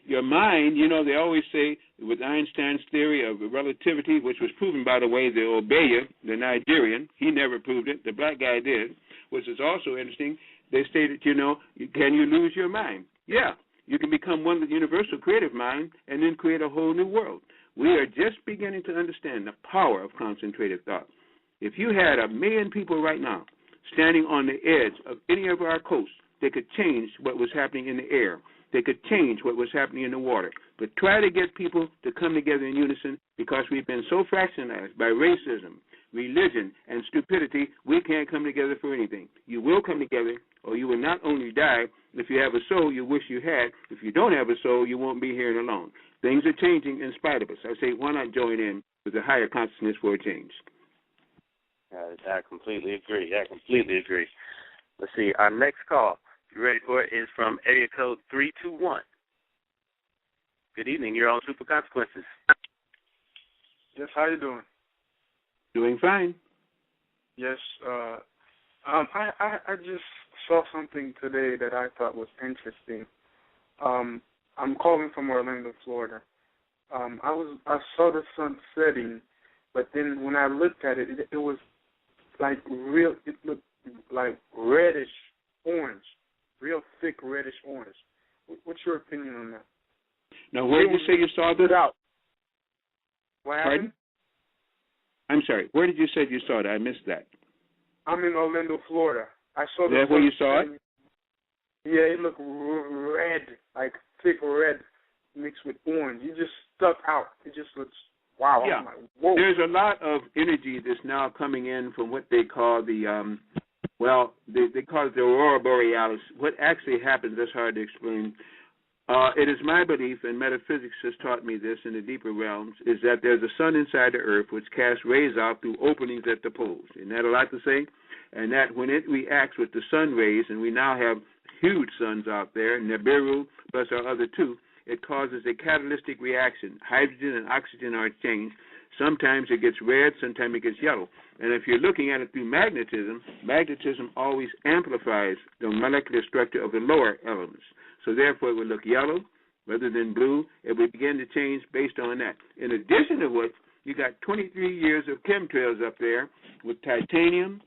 Your mind, you know, they always say with Einstein's theory of relativity, which was proven, by the way, the Obeya, the Nigerian, he never proved it. The black guy did, which is also interesting. They stated, you know, can you lose your mind? Yeah, you can become one with the universal creative mind and then create a whole new world. We are just beginning to understand the power of concentrated thought. If you had 1 million people right now standing on the edge of any of our coasts, they could change what was happening in the air. They could change what was happening in the water. But try to get people to come together in unison, because we've been so fractionalized by racism, religion, and stupidity, we can't come together for anything. You will come together, or you will not only die. If you have a soul you wish you had, if you don't have a soul, you won't be here alone. Things are changing in spite of us. I say, why not join in with a higher consciousness for a change? I completely agree. Let's see, our next call, you ready for it, is from area code 321. Good evening. You're on Truth for Consequences. Yes, how you doing? Doing fine. Yes. I just saw something today that I thought was interesting. I'm calling from Orlando, Florida. I saw the sun setting, but then when I looked at it, it was like it looked like reddish orange, real thick reddish orange. What's your opinion on that? Now, where did you say you saw this? Out. What happened? Pardon? I'm sorry. Where did you say you saw it? I missed that. I'm in Orlando, Florida. I saw Is that where you saw it? Yeah, it looked red, like thick red mixed with orange. You just stuck out. It just looks, wow. Yeah. I'm like, whoa. There's a lot of energy that's now coming in from what they call they call it the aurora borealis. What actually happens, that's hard to explain. It is my belief, and metaphysics has taught me this in the deeper realms, is that there's a sun inside the earth which casts rays out through openings at the poles. Isn't that a lot to say? And that when it reacts with the sun rays, and we now have huge suns out there, Nibiru plus our other two, it causes a catalytic reaction. Hydrogen and oxygen are exchanged. Sometimes it gets red, sometimes it gets yellow. And if you're looking at it through magnetism, magnetism always amplifies the molecular structure of the lower elements. So therefore it would look yellow rather than blue. It would begin to change based on that. In addition to which, you got 23 years of chemtrails up there with titanium,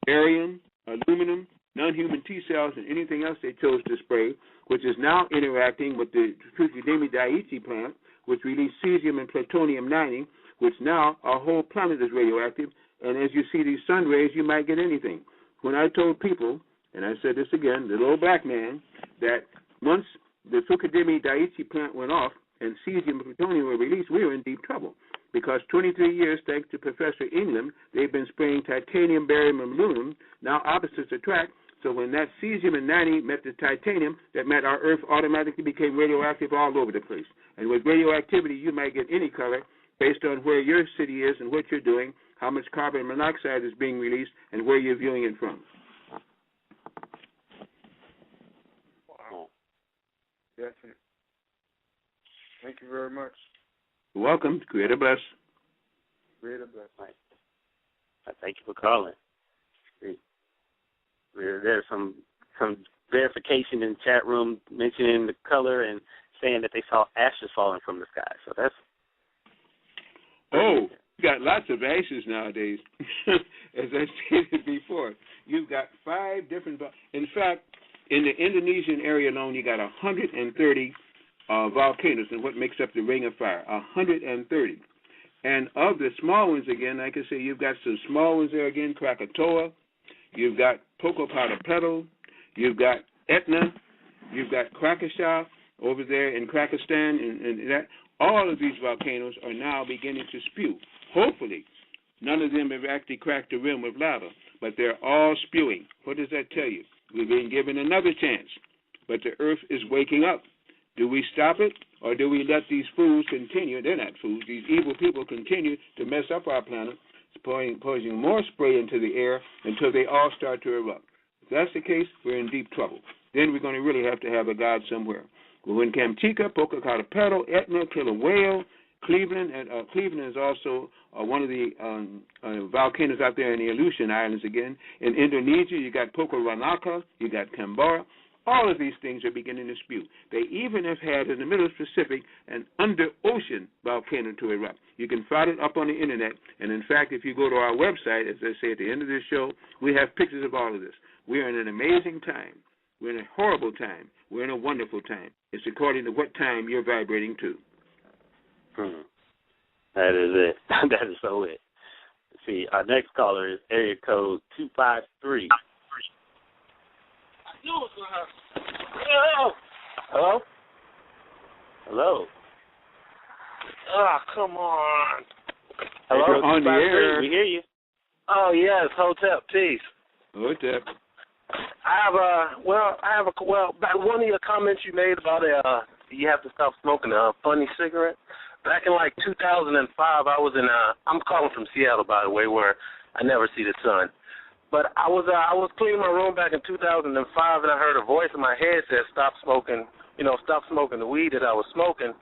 barium, aluminum, non-human T cells, and anything else they chose to spray, which is now interacting with the Fukushima Daiichi plant, which released cesium and plutonium-90, which now our whole planet is radioactive. And as you see these sun rays, you might get anything. When I told people, and I said this again, the little black man, that once the Fukushima Daiichi plant went off and cesium and plutonium were released, we were in deep trouble. Because 23 years, thanks to Professor England, they've been spraying titanium, barium, and aluminum. Now opposites attract. So when that cesium and 90 met the titanium, that meant our Earth automatically became radioactive all over the place. And with radioactivity, you might get any color based on where your city is and what you're doing, how much carbon monoxide is being released, and where you're viewing it from. Wow. Yes. Thank you very much. You're welcome. Creator bless. Creator bless. I thank you for calling. There's some verification in the chat room mentioning the color and saying that they saw ashes falling from the sky. So that's... Oh, you got lots of ashes nowadays. As I stated before, you've got 5 different... In fact, in the Indonesian area alone, you got 130 volcanoes, and what makes up the Ring of Fire, 130. And of the small ones, again, like I say, you've got some small ones there again, Krakatoa, you've got Popocatépetl, you've got Etna, you've got Krakatoa over there in Kyrgyzstan, and that. All of these volcanoes are now beginning to spew. Hopefully, none of them have actually cracked the rim with lava, but they're all spewing. What does that tell you? We've been given another chance, but the earth is waking up. Do we stop it, or do we let these fools continue? They're not fools. These evil people continue to mess up our planet, posing more spray into the air until they all start to erupt. If that's the case, we're in deep trouble. Then we're going to really have to have a God somewhere. Well, in Kamchatka, Popocatépetl, Etna, Kilauea, Cleveland, and Cleveland is also one of the volcanoes out there in the Aleutian Islands again. In Indonesia, you got Pocoranaka, you got Canberra. All of these things are beginning to spew. They even have had, in the middle of the Pacific, an under-ocean volcano to erupt. You can find it up on the Internet, and in fact, if you go to our website, as I say at the end of this show, we have pictures of all of this. We are in an amazing time. We're in a horrible time. We're in a wonderful time. It's according to what time you're vibrating to. That is it. That is so it. See, our next caller is area code 253. Hello? Hello? Oh, come on. Hello? You're on the air. We hear you. Oh, yes, Hotep, peace. Hotep. Back one of your comments you made about you have to stop smoking a funny cigarette. Back in like 2005, I was I'm calling from Seattle, by the way, where I never see the sun. But I was cleaning my room back in 2005, and I heard a voice in my head said, stop smoking the weed that I was smoking.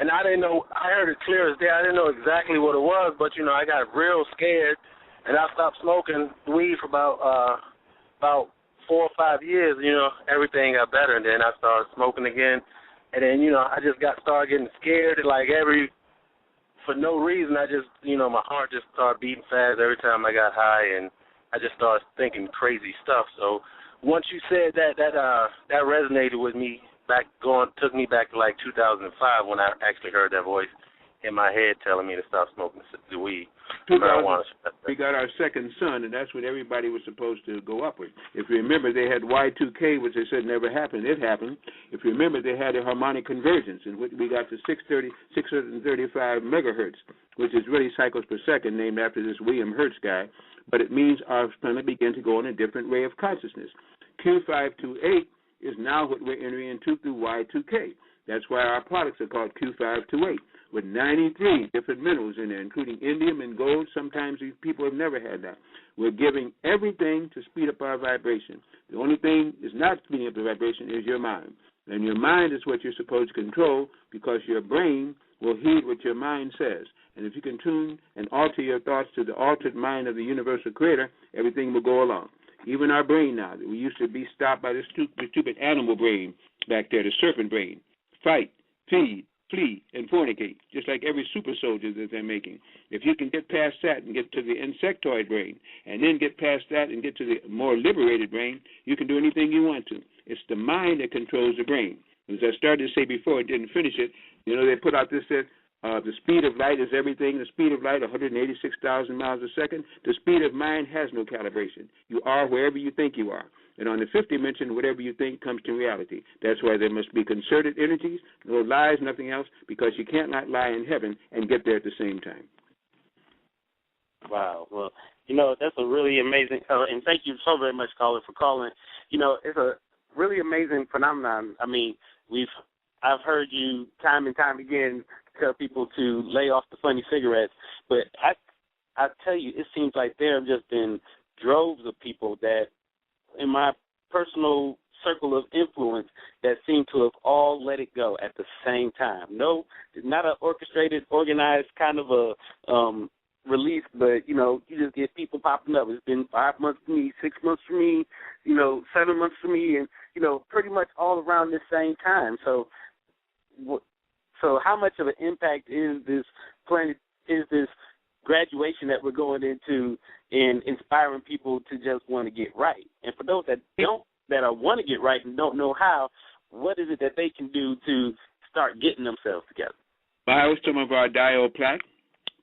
and I didn't know. I heard it clear as day. I didn't know exactly what it was, but you know, I got real scared, and I stopped smoking weed for about 4 or 5 years. You know, everything got better, and then I started smoking again, and then you know, I just started getting scared, and like for no reason, I just, you know, my heart just started beating fast every time I got high, and I just started thinking crazy stuff. So once you said that resonated with me. Took me back to like 2005 when I actually heard that voice in my head telling me to stop smoking the weed. Marijuana. We got our second son, and that's what everybody was supposed to go up with. If you remember, they had Y2K, which they said never happened. It happened. If you remember, they had a harmonic convergence, in which we got to 635 megahertz, which is really cycles per second, named after this William Hertz guy. But it means our planet began to go in a different way of consciousness. Q528 is now what we're entering into through Y2K. That's why our products are called Q528, with 93 different minerals in there, including indium and gold. Sometimes these people have never had that. We're giving everything to speed up our vibration. The only thing is not speeding up the vibration is your mind. And your mind is what you're supposed to control, because your brain will heed what your mind says. And if you can tune and alter your thoughts to the altered mind of the universal creator, everything will go along. Even our brain now, we used to be stopped by the stupid animal brain back there, the serpent brain. Fight, feed, flee, and fornicate, just like every super soldier that they're making. If you can get past that and get to the insectoid brain, and then get past that and get to the more liberated brain, you can do anything you want to. It's the mind that controls the brain. As I started to say before, I didn't finish it, you know, they put out this, the speed of light is everything. The speed of light, 186,000 miles a second. The speed of mind has no calibration. You are wherever you think you are. And on the fifth dimension, whatever you think comes to reality. That's why there must be concerted energies, no lies, nothing else, because you can't not lie in heaven and get there at the same time. Wow. Well, you know, that's a really amazing, and thank you so very much, caller, for calling. You know, it's a really amazing phenomenon. I mean, I've heard you time and time again tell people to lay off the funny cigarettes, but I tell you, it seems like there have just been droves of people that, in my personal circle of influence, that seem to have all let it go at the same time. No, not an orchestrated, organized kind of a release, but, you know, you just get people popping up. It's been 5 months for me, 6 months for me, you know, 7 months for me, and, you know, pretty much all around the same time. So how much of an impact is this graduation that we're going into in inspiring people to just want to get right? And for those that want to get right and don't know how, what is it that they can do to start getting themselves together? Buy some of our diode plaque,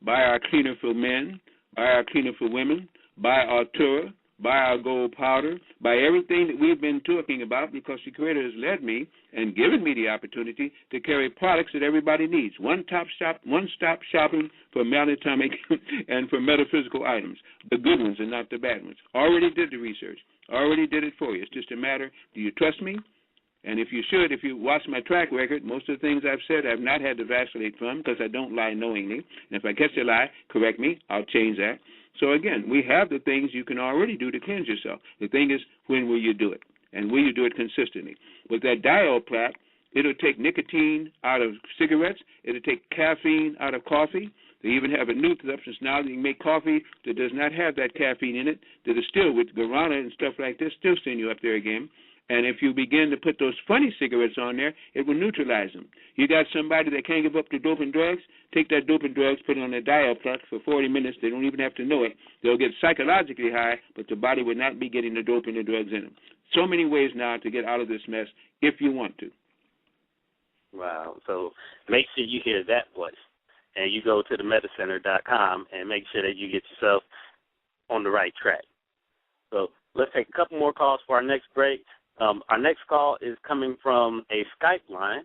buy our cleaner for men, buy our cleaner for women, buy our Torah, buy our gold powder, buy everything that we've been talking about, because the Creator has led me and given me the opportunity to carry products that everybody needs. One-stop shopping for monatomic and for metaphysical items, the good ones and not the bad ones. Already did the research. Already did it for you. It's just a matter, do you trust me? And if you watch my track record, most of the things I've said I've not had to vacillate from, because I don't lie knowingly. And if I catch a lie, correct me, I'll change that. So again, we have the things you can already do to cleanse yourself. The thing is, when will you do it? And will you do it consistently? With that diode plaque, it'll take nicotine out of cigarettes. It'll take caffeine out of coffee. They even have a new substance now that you can make coffee that does not have that caffeine in it, that is still with guarana and stuff like this, still send you up there again. And if you begin to put those funny cigarettes on there, it will neutralize them. You got somebody that can't give up the dope and drugs, take that dope and drugs, put it on a diode plug for 40 minutes. They don't even have to know it. They'll get psychologically high, but the body will not be getting the dope and the drugs in them. So many ways now to get out of this mess if you want to. Wow. So make sure you hear that voice, and you go to themedicenter.com and make sure that you get yourself on the right track. So let's take a couple more calls for our next break. Our next call is coming from a Skype line.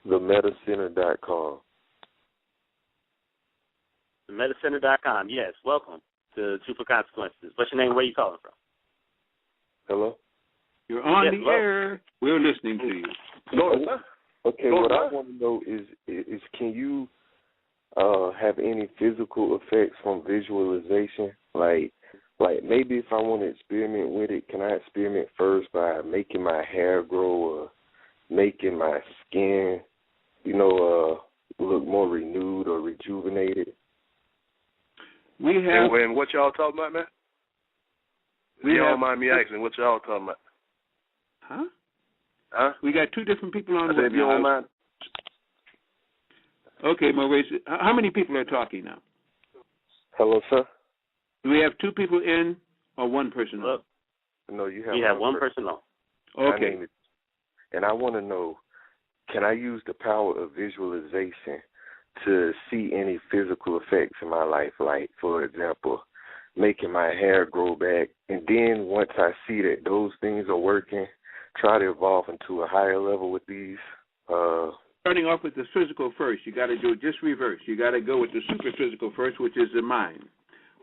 TheMedicenter.com. TheMedicenter.com, yes. Welcome to Truth for Consequences. What's your name? Where are you calling from? Hello? You're on the air. We're listening to you. Okay, what I want to know is can you have any physical effects from visualization? Like maybe if I want to experiment with it, can I experiment first by making my hair grow or making my skin look more renewed or rejuvenated? We have. And what y'all talking about, man? You don't mind me asking what y'all talking about? Huh? We got two different people on. I said, if you don't mind. Okay, Maurice. How many people are talking now? Hello, sir. Do we have two people in or one person on? No, you have. We have one person on. Okay. And I want to know, can I use the power of visualization to see any physical effects in my life? Like, for example, making my hair grow back, and then once I see that those things are working, try to evolve into a higher level with these. Starting off with the physical first, you got to do just reverse. You got to go with the super physical first, which is the mind.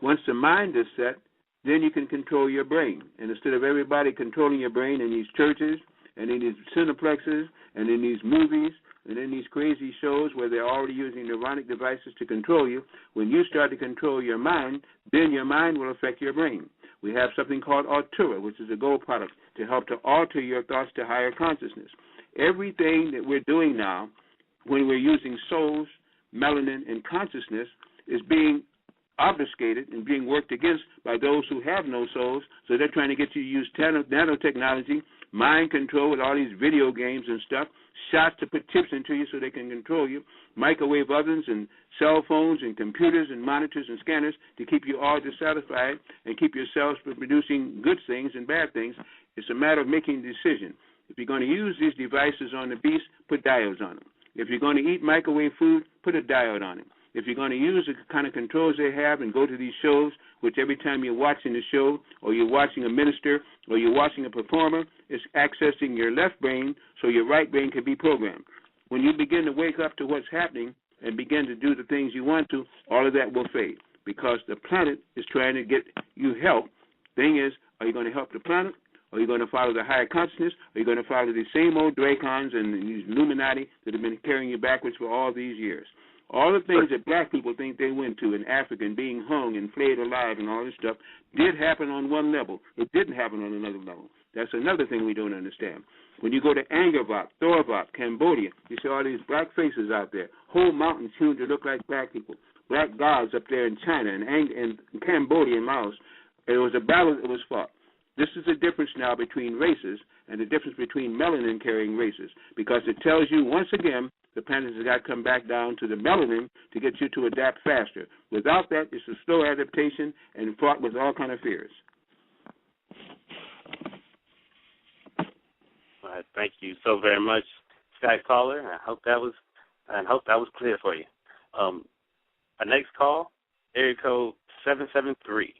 Once the mind is set, then you can control your brain. And instead of everybody controlling your brain in these churches and in these cineplexes and in these movies and in these crazy shows where they're already using neuronic devices to control you, when you start to control your mind, then your mind will affect your brain. We have something called Altura, which is a gold product to help to alter your thoughts to higher consciousness. Everything that we're doing now, when we're using souls, melanin, and consciousness, is being obfuscated and being worked against by those who have no souls. So they're trying to get you to use nanotechnology, mind control with all these video games and stuff, shots to put chips into you so they can control you, microwave ovens and cell phones and computers and monitors and scanners to keep you all dissatisfied and keep your cells from producing good things and bad things. It's a matter of making a decision. If you're going to use these devices on the beast, put diodes on them. If you're going to eat microwave food, put a diode on it. If you're going to use the kind of controls they have and go to these shows, which every time you're watching the show or you're watching a minister or you're watching a performer, it's accessing your left brain so your right brain can be programmed. When you begin to wake up to what's happening and begin to do the things you want to, all of that will fade because the planet is trying to get you help. Thing is, are you going to help the planet? Or are you going to follow the higher consciousness? Or are you going to follow the same old Dracons and these Illuminati that have been carrying you backwards for all these years? All the things that black people think they went to in Africa and being hung and flayed alive and all this stuff did happen on one level. It didn't happen on another level. That's another thing we don't understand. When you go to Angkor, Thorvat, Cambodia, you see all these black faces out there, whole mountains hewn to look like black people, black gods up there in China and Cambodia and Laos. It was a battle that was fought. This is the difference now between races and the difference between melanin-carrying races because it tells you, once again, the planet has got to come back down to the melanin to get you to adapt faster. Without that, it's a slow adaptation and fraught with all kind of fears. All right, thank you so very much, Skype caller. I hope that was clear for you. Our next call, area code 773.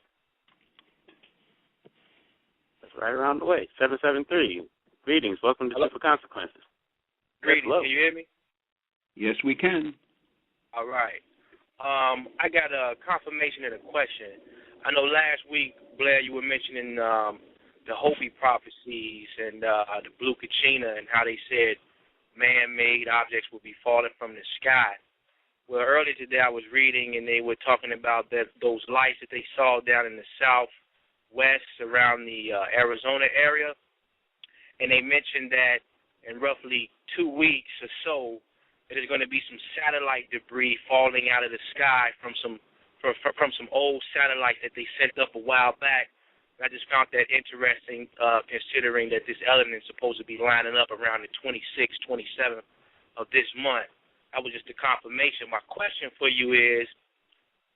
That's right around the way. 773. Greetings. Welcome to Truth for Consequences. Greetings. Hello. Can you hear me? Yes, we can. All right. I got a confirmation and a question. I know last week, Blair, you were mentioning the Hopi prophecies and the Blue Kachina and how they said man-made objects would be falling from the sky. Well, earlier today I was reading and they were talking about those lights that they saw down in the southwest around the Arizona area, and they mentioned that in roughly 2 weeks or so, there's going to be some satellite debris falling out of the sky from some old satellites that they sent up a while back. And I just found that interesting, considering that this element is supposed to be lining up around the 26th, 27th of this month. That was just a confirmation. My question for you is,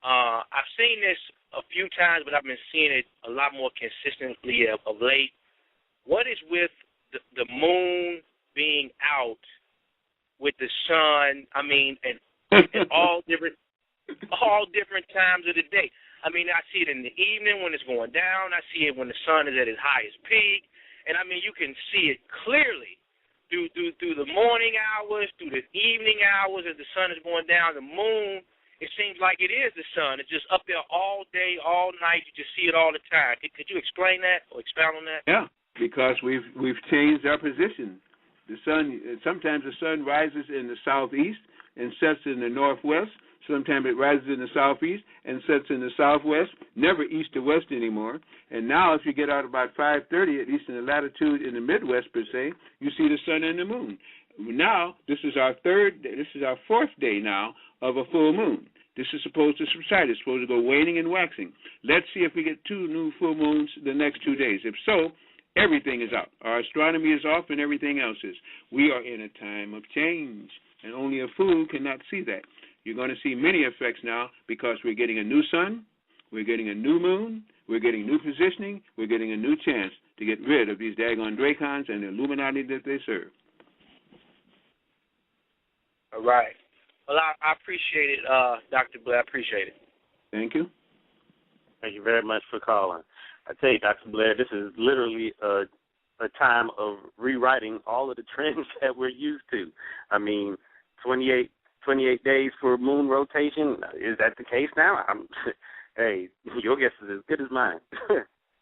I've seen this a few times, but I've been seeing it a lot more consistently of late. What is with the moon being out with the sun, I mean, and all different times of the day? I mean, I see it in the evening when it's going down. I see it when the sun is at its highest peak. And, I mean, you can see it clearly through the morning hours, through the evening hours as the sun is going down. The moon, it seems like it is the sun. It's just up there all day, all night. You just see it all the time. Could you explain that or expound on that? Yeah, because we've changed our position. The sun, sometimes the sun rises in the southeast and sets in the northwest. Sometimes it rises in the southeast and sets in the southwest, never east to west anymore. And now if you get out about 5:30, at least in the latitude in the Midwest per se, you see the sun and the moon. Now, this is our fourth day now of a full moon. This is supposed to subside. It's supposed to go waning and waxing. Let's see if we get 2 new full moons the next 2 days. If so, everything is out. Our astronomy is off and everything else is. We are in a time of change, and only a fool cannot see that. You're going to see many effects now because we're getting a new sun, we're getting a new moon, we're getting new positioning, we're getting a new chance to get rid of these daggone Dracons and the Illuminati that they serve. All right. Well, I appreciate it, Dr. Blair. I appreciate it. Thank you. Thank you very much for calling. I tell you, Dr. Blair, this is literally a time of rewriting all of the trends that we're used to. I mean, 28 days for moon rotation. Is that the case now? Hey, your guess is as good as mine.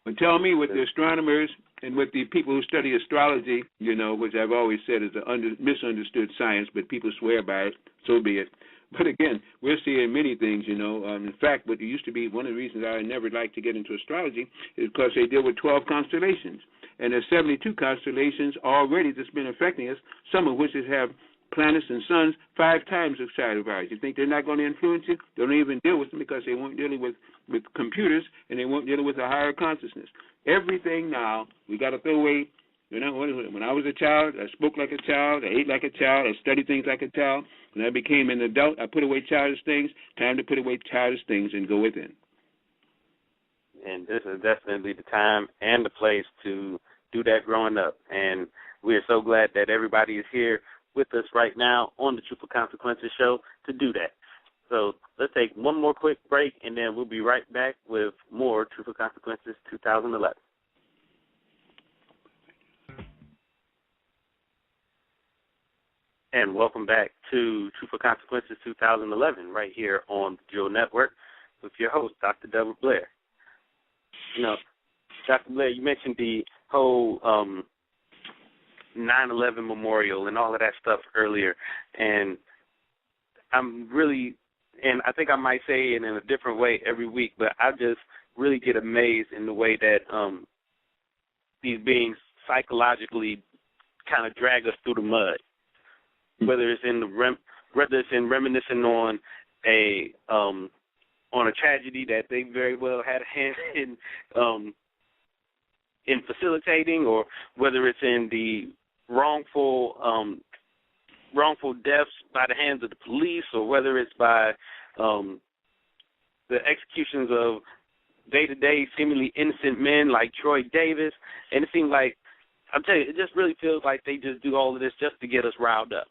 But tell me, with the astronomers and with the people who study astrology, which I've always said is a misunderstood science, but people swear by it, so be it. But again, we're seeing many things, In fact, what used to be one of the reasons I never liked to get into astrology is because they deal with 12 constellations. And there's 72 constellations already that's been affecting us, some of which have planets and suns 5 times the size of ours. You think they're not going to influence you? They don't even deal with them because they weren't dealing with computers and they weren't dealing with a higher consciousness. Everything now, we got to throw away. When I was a child, I spoke like a child, I ate like a child, I studied things like a child. When I became an adult, I put away childish things. Time to put away childish things and go within. And this is definitely the time and the place to do that growing up. And we are so glad that everybody is here with us right now on the Truthful Consequences show to do that. So let's take one more quick break, and then we'll be right back with more Truthful Consequences 2011. And welcome back to Truthful Consequences 2011 right here on the Jewel Network with your host, Dr. Delbert Blair. Dr. Blair, you mentioned the whole 9/11 memorial and all of that stuff earlier, and I think I might say it in a different way every week, but I just really get amazed in the way that these beings psychologically kind of drag us through the mud. Whether it's in reminiscing on a tragedy that they very well had a hand in facilitating, or whether it's in the wrongful deaths by the hands of the police, or whether it's by the executions of day-to-day seemingly innocent men like Troy Davis. And it seems like, I'm telling you, it just really feels like they just do all of this just to get us riled up.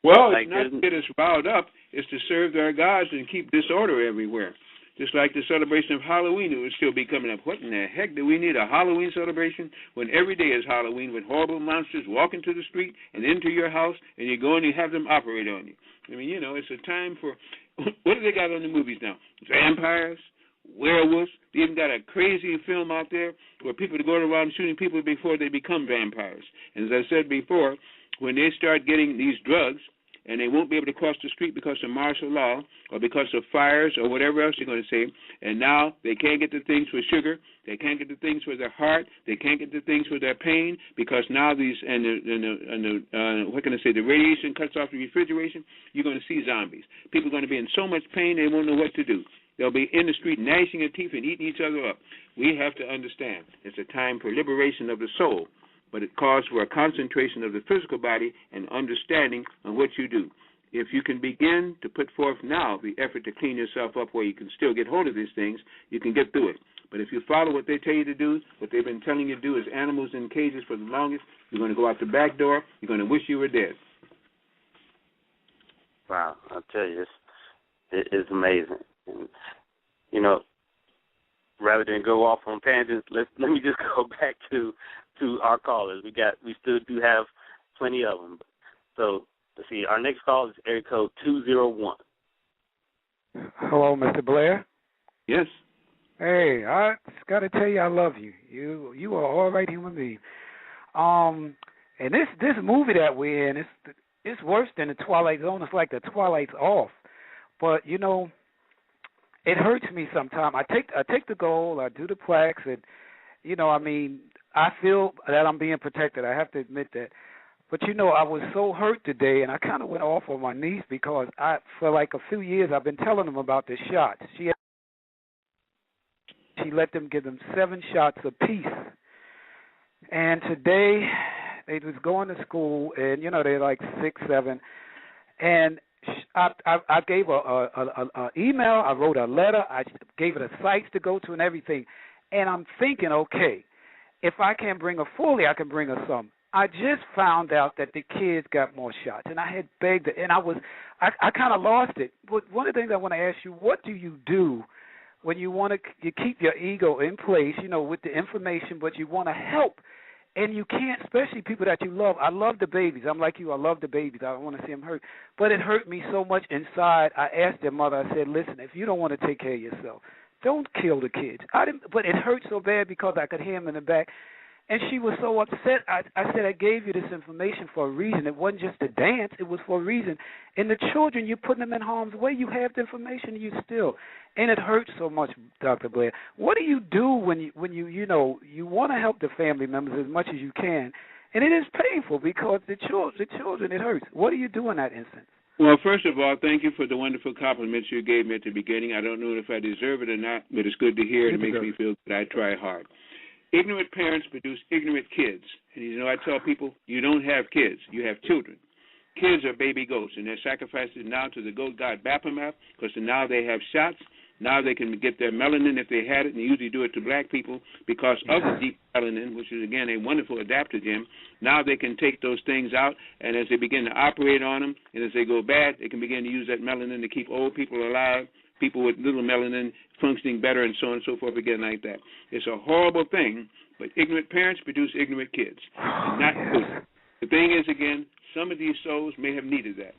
Well, it's not to get us riled up. It's to serve their gods and keep disorder everywhere. Just like the celebration of Halloween, it would still be coming up. What in the heck do we need a Halloween celebration when every day is Halloween, with horrible monsters walk into the street and into your house, and you go and you have them operate on you? I mean, it's a time for, what do they got on the movies now? Vampires, werewolves. They even got a crazy film out there where people go around shooting people before they become vampires. And as I said before, when they start getting these drugs, and they won't be able to cross the street because of martial law or because of fires or whatever else you're going to say, and now they can't get the things for sugar, they can't get the things for their heart, they can't get the things for their pain, because now the radiation cuts off the refrigeration. You're going to see zombies. People are going to be in so much pain they won't know what to do. They'll be in the street gnashing their teeth and eating each other up. We have to understand it's a time for liberation of the soul, but it calls for a concentration of the physical body and understanding on what you do. If you can begin to put forth now the effort to clean yourself up where you can still get hold of these things, you can get through it. But if you follow what they tell you to do, what they've been telling you to do as animals in cages for the longest, you're going to go out the back door, you're going to wish you were dead. Wow, I'll tell you, it's amazing. And, rather than go off on tangents, let me just go back to our callers. We still do have plenty of them. So let's see. Our next call is area code 201. Hello, Mr. Blair. Yes. Hey, I just got to tell you, I love you. You are all right human being. And this movie that we're in, it's worse than the Twilight Zone. It's like the Twilight's off. But it hurts me sometimes. I take the goal, I do the plaques, and I feel that I'm being protected. I have to admit that. But, I was so hurt today, and I kind of went off on my niece because for like a few years, I've been telling them about the shots. She let them give them 7 shots apiece. And today, they was going to school, and, they're like 6, 7. And I gave a email. I wrote a letter. I gave her the sites to go to and everything. And I'm thinking, okay, if I can't bring her fully, I can bring her some. I just found out that the kids got more shots, and I had begged it, and I kind of lost it. But one of the things I want to ask you, what do you do when you keep your ego in place, with the information, but you want to help, and you can't, especially people that you love. I love the babies. I'm like you. I love the babies. I don't want to see them hurt. But it hurt me so much inside. I asked their mother, I said, listen, if you don't want to take care of yourself, don't kill the kids. But it hurt so bad because I could hear him in the back. And she was so upset. I said, I gave you this information for a reason. It wasn't just a dance. It was for a reason. And the children, you're putting them in harm's way. You have the information, you still. And it hurts so much, Dr. Blair. What do you do when you want to help the family members as much as you can? And it is painful because the children, it hurts. What do you do in that instance? Well, first of all, thank you for the wonderful compliments you gave me at the beginning. I don't know if I deserve it or not, but it's good to hear. It makes me feel that I try hard. Ignorant parents produce ignorant kids. And, I tell people, you don't have kids. You have children. Kids are baby goats, and they're sacrifices now to the goat god Baphomet because now they have shots. Now they can get their melanin if they had it, and they usually do it to black people because of the deep melanin, which is, again, a wonderful adaptogen. Now they can take those things out, and as they begin to operate on them, and as they go bad, they can begin to use that melanin to keep old people alive, people with little melanin functioning better, and so on and so forth, again, like that. It's a horrible thing, but ignorant parents produce ignorant kids, and not children. The thing is, again, some of these souls may have needed that.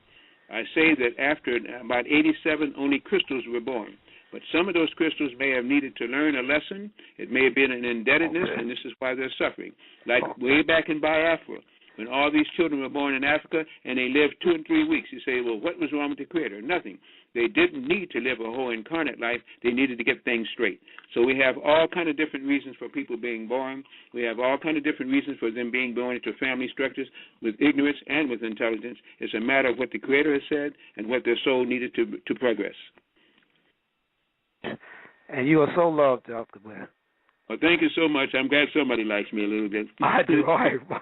I say that after about 87, only crystals were born. But some of those crystals may have needed to learn a lesson. It may have been an indebtedness, and this is why they're suffering. Like way back in Biafra, when all these children were born in Africa and they lived 2 and 3 weeks, you say, well, what was wrong with the Creator? Nothing. They didn't need to live a whole incarnate life. They needed to get things straight. So we have all kind of different reasons for people being born. We have all kind of different reasons for them being born into family structures with ignorance and with intelligence. It's a matter of what the Creator has said and what their soul needed to progress. And you are so loved, Dr. Blair. Well, thank you so much. I'm glad somebody likes me a little bit. I do. All right. Bye.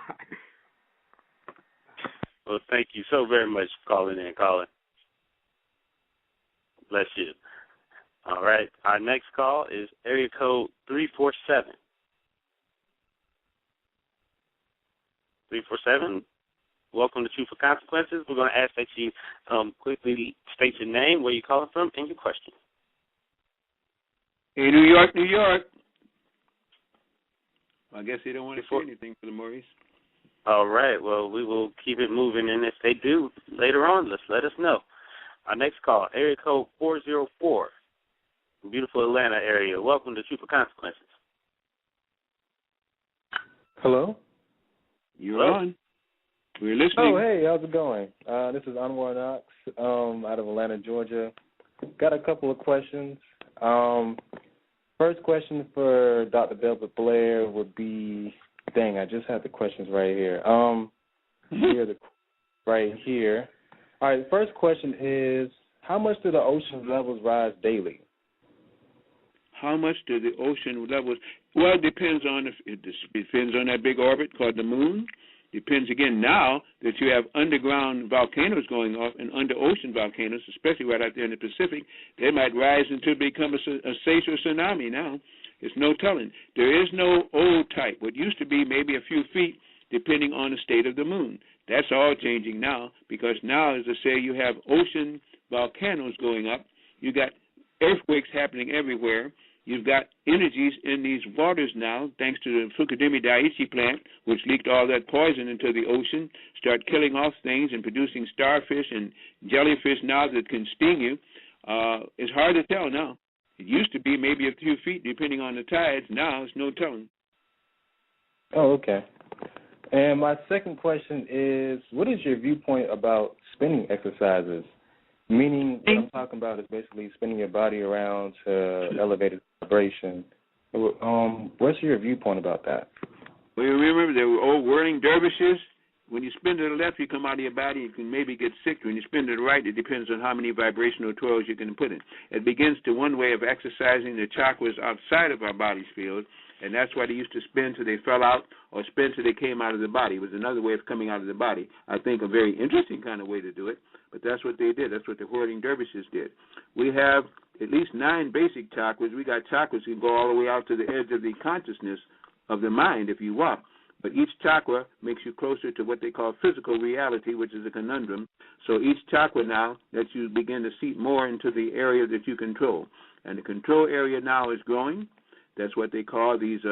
Well, thank you so very much for calling in, Colin. Bless you. All right. Our next call is area code 347. 347. Welcome to Truth for Consequences. We're going to ask that you quickly state your name, where you're calling from, and your question. Hey, New York, New York. I guess they don't want to say anything for the Maurice. All right. Well, we will keep it moving, and if they do later on, let us know. Our next call, area code 404, beautiful Atlanta area. Welcome to Truth for Consequences. Hello? You're on. We're listening. Oh, hey, how's it going? This is Anwar Knox out of Atlanta, Georgia. Got a couple of questions. First question for Dr. Delbert Blair would be, dang, I just had the questions right here. Right here. All right, the first question is, how much do the ocean levels rise daily? How much do the ocean levels? Well, it depends on that big orbit called the moon. Depends, again, now that you have underground volcanoes going off and under-ocean volcanoes, especially right out there in the Pacific, they might rise until they become a seiche or tsunami now. It's no telling. There is no old type. What used to be maybe a few feet, depending on the state of the moon. That's all changing now, because now, as I say, you have ocean volcanoes going up. You got earthquakes happening everywhere. You've got energies in these waters now, thanks to the Fukudemi Daiichi plant, which leaked all that poison into the ocean, start killing off things and producing starfish and jellyfish now that can sting you. It's hard to tell now. It used to be maybe a few feet, depending on the tides. Now it's no telling. Oh, okay. And my second question is, what is your viewpoint about spinning exercises? Meaning, what I'm talking about is basically spinning your body around to elevated vibration. What's your viewpoint about that? Well, you remember there were old whirling dervishes? When you spin to the left, you come out of your body, you can maybe get sick. When you spin to the right, it depends on how many vibrational twirls you can put in. It begins to one way of exercising the chakras outside of our body's field, and that's why they used to spin till they fell out or spin till they came out of the body. It was another way of coming out of the body. I think a very interesting kind of way to do it, but that's what they did. That's what the whirling dervishes did. We have at least 9 basic chakras. We got chakras that can go all the way out to the edge of the consciousness of the mind if you want. But each chakra makes you closer to what they call physical reality, which is a conundrum. So each chakra now lets you begin to seep more into the area that you control. And the control area now is growing. That's what they call these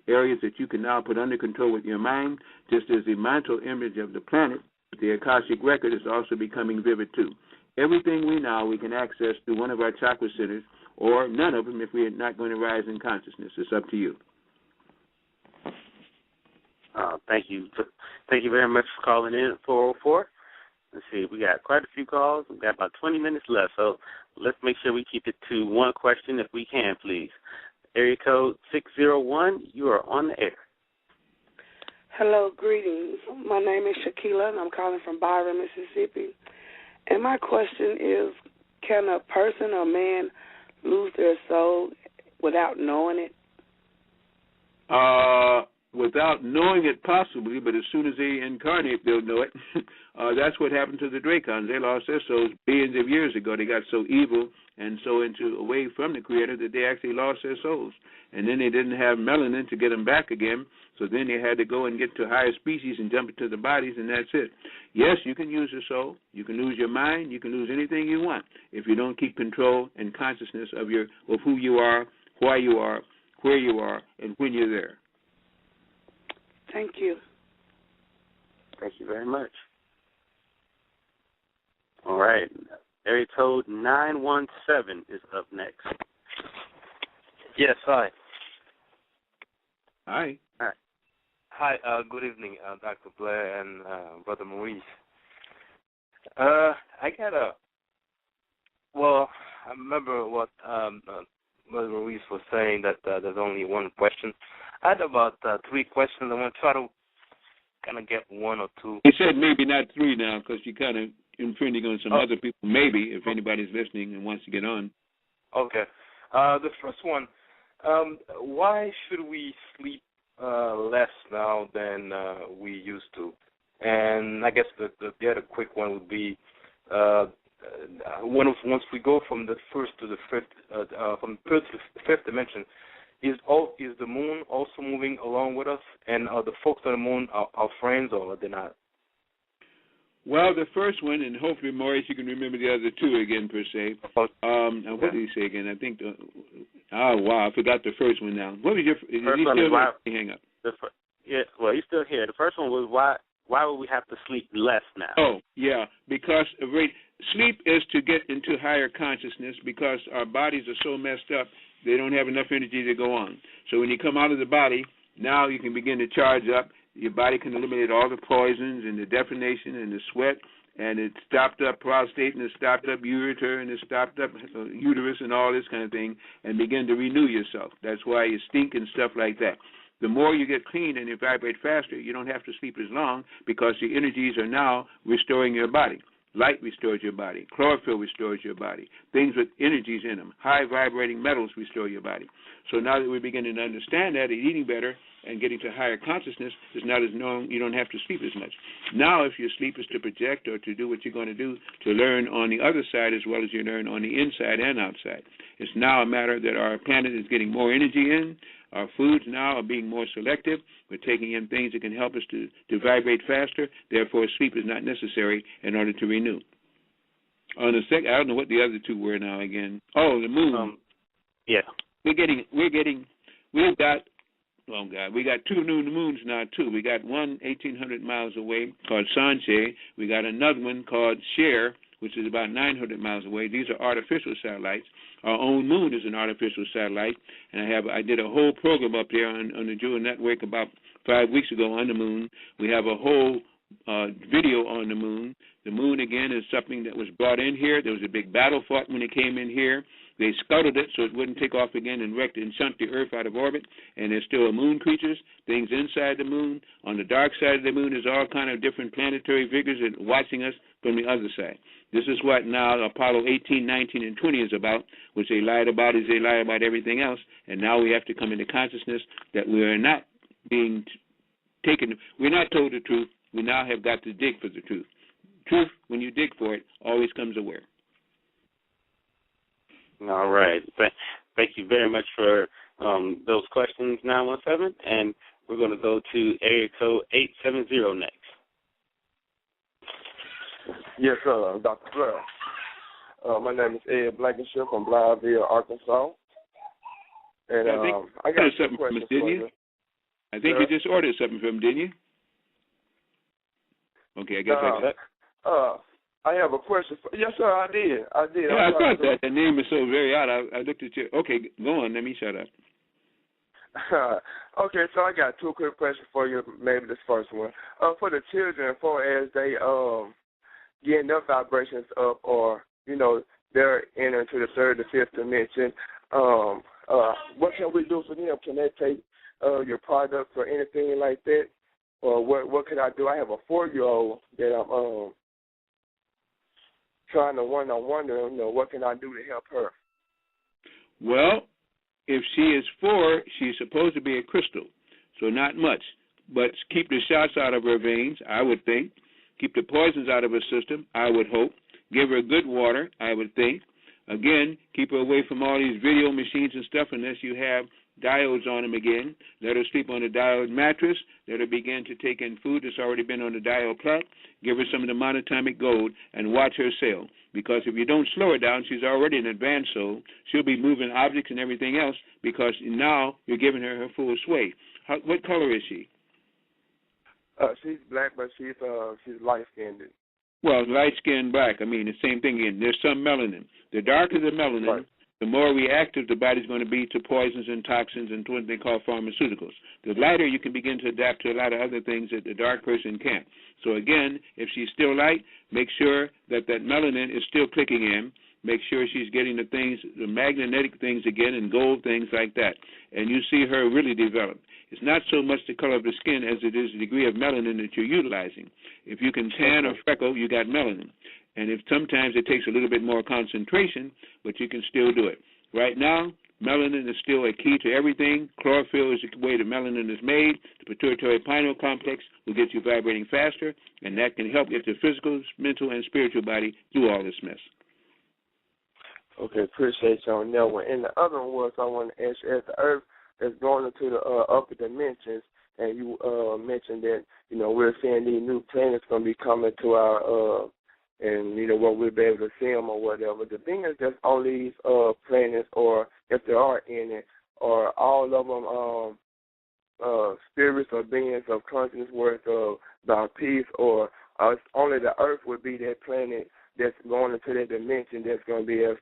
areas that you can now put under control with your mind, just as the mantle image of the planet, the Akashic record, is also becoming vivid too. Everything we can access through one of our chakra centers, or none of them if we're not going to rise in consciousness. It's up to you. Thank you. Thank you very much for calling in at 404. Let's see, we got quite a few calls. We've got about 20 minutes left, so let's make sure we keep it to one question if we can, please. Area code 601, you are on the air. Hello, greetings. My name is Shaquila, and I'm calling from Byron, Mississippi. And my question is, can a person or man lose their soul without knowing it? Without knowing it, possibly, but as soon as they incarnate, they'll know it. That's what happened to the Dracons. They lost their souls billions of years ago. They got so evil and so away from the Creator that they actually lost their souls. And then they didn't have melanin to get them back again, so then they had to go and get to higher species and jump into the bodies, and that's it. Yes, you can use your soul. You can lose your mind. You can lose anything you want if you don't keep control and consciousness of who you are, why you are, where you are, and when you're there. Thank you. Thank you very much. All right. Area code 917 is up next. Yes, hi. Hi. Hi, good evening, Dr. Blair and Brother Maurice. I remember what Brother Maurice was saying, that there's only one question. I had about 3 questions. I want to try to kind of get 1 or 2. He said maybe not 3 now, because you're kind of infringing on some other people, maybe, if anybody's listening and wants to get on. Okay. The first one, why should we sleep less now than we used to? And I guess the other quick one would be, once we go from the first to the fifth, from the third to the fifth dimension, is the moon also moving along with us? And are the folks on the moon our friends, or are they not? Well, the first one, and hopefully, Maurice, you can remember the other 2 again, per se. Now, what did he say again? I think, I forgot the first one now. What was your first one? Is why, hang up. He's still here. The first one was why would we have to sleep less now? Oh, yeah, because sleep is to get into higher consciousness, because our bodies are so messed up, they don't have enough energy to go on. So when you come out of the body, now you can begin to charge up. Your body can eliminate all the poisons and the definition and the sweat, and it stopped up prostate, and it stopped up ureter, and it stopped up uterus and all this kind of thing, and begin to renew yourself. That's why you stink and stuff like that. The more you get clean and you vibrate faster, you don't have to sleep as long, because the energies are now restoring your body. Light restores your body. Chlorophyll restores your body. Things with energies in them. High vibrating metals restore your body. So now that we're beginning to understand that, and eating better and getting to higher consciousness is not as known, you don't have to sleep as much. Now if your sleep is to project or to do what you're going to do, to learn on the other side as well as you learn on the inside and outside. It's now a matter that our planet is getting more energy in. Our foods now are being more selective. We're taking in things that can help us to vibrate faster. Therefore, sleep is not necessary in order to renew. On the second, I don't know what the other 2 were now again. Oh, the moon. We got 2 new moons now too. We got one 1,800 miles away called Sanche. We got another one called Cher, which is about 900 miles away. These are artificial satellites. Our own moon is an artificial satellite, and I did a whole program up there on the Jewel Network about 5 weeks ago on the moon. We have a whole video on the moon. The moon, again, is something that was brought in here. There was a big battle fought when it came in here. They scuttled it so it wouldn't take off again and wreck and sunk the Earth out of orbit. And there's still moon creatures, things inside the moon. On the dark side of the moon, there's all kind of different planetary figures that watching us from the other side. This is what now Apollo 18, 19, and 20 is about, which they lied about as they lie about everything else. And now we have to come into consciousness that we are not being taken. We're not told the truth. We now have got to dig for the truth. Truth, when you dig for it, always comes aware. All right. Thank you very much for those questions, 917. And we're going to go to area code 870 next. Yes, sir, Dr. Blair. My name is Ed Blankenship from Blairsville, Arkansas. And I got some questions for you. I think you just ordered something from him, didn't you? Okay, I guess I have a question for yes, sir, I did. Yeah, I thought that. The name is so very odd. I looked at you. Okay, go on. Let me shut up. Okay, so I got two quick questions for you, maybe this first one. For the children, as far as they getting their vibrations up or, they're entering to the third or fifth dimension, what can we do for them? Can they take your product or anything like that? Or what can I do? I have a 4-year-old that I'm trying to wonder, what can I do to help her? Well, if she is 4, she's supposed to be a crystal, so not much. But keep the shots out of her veins, I would think. Keep the poisons out of her system, I would hope. Give her good water, I would think. Again, keep her away from all these video machines and stuff unless you have diodes on them again. Let her sleep on a diode mattress. Let her begin to take in food that's already been on the diode plate. Give her some of the monatomic gold and watch her cell. Because if you don't slow her down, she's already an advanced soul. She'll be moving objects and everything else because now you're giving her full sway. What color is she? She's black, but she's light-skinned. Well, light-skinned black. I mean, the same thing again. There's some melanin. The darker the melanin, right, the more reactive the body's going to be to poisons and toxins and what they call pharmaceuticals. The lighter, you can begin to adapt to a lot of other things that the dark person can't. So again, if she's still light, make sure that melanin is still clicking in. Make sure she's getting the things, the magnetic things again, and gold things like that. And you see her really develop. It's not so much the color of the skin as it is the degree of melanin that you're utilizing. If you can tan or freckle, you got melanin. And if sometimes it takes a little bit more concentration, but you can still do it. Right now, melanin is still a key to everything. Chlorophyll is the way the melanin is made. The pituitary pineal complex will get you vibrating faster, and that can help get the physical, mental, and spiritual body through all this mess. Okay, appreciate you on that one. And the other one was I want to ask you, as the Earth is going into the upper dimensions, and you mentioned that, we're seeing these new planets going to be coming to our and, what we'll be able to see them or whatever. The thing is that all these planets, or if there are any, are all of them spirits or beings of consciousness worth about peace, or only the Earth would be that planet that's going into that dimension that's going to be, as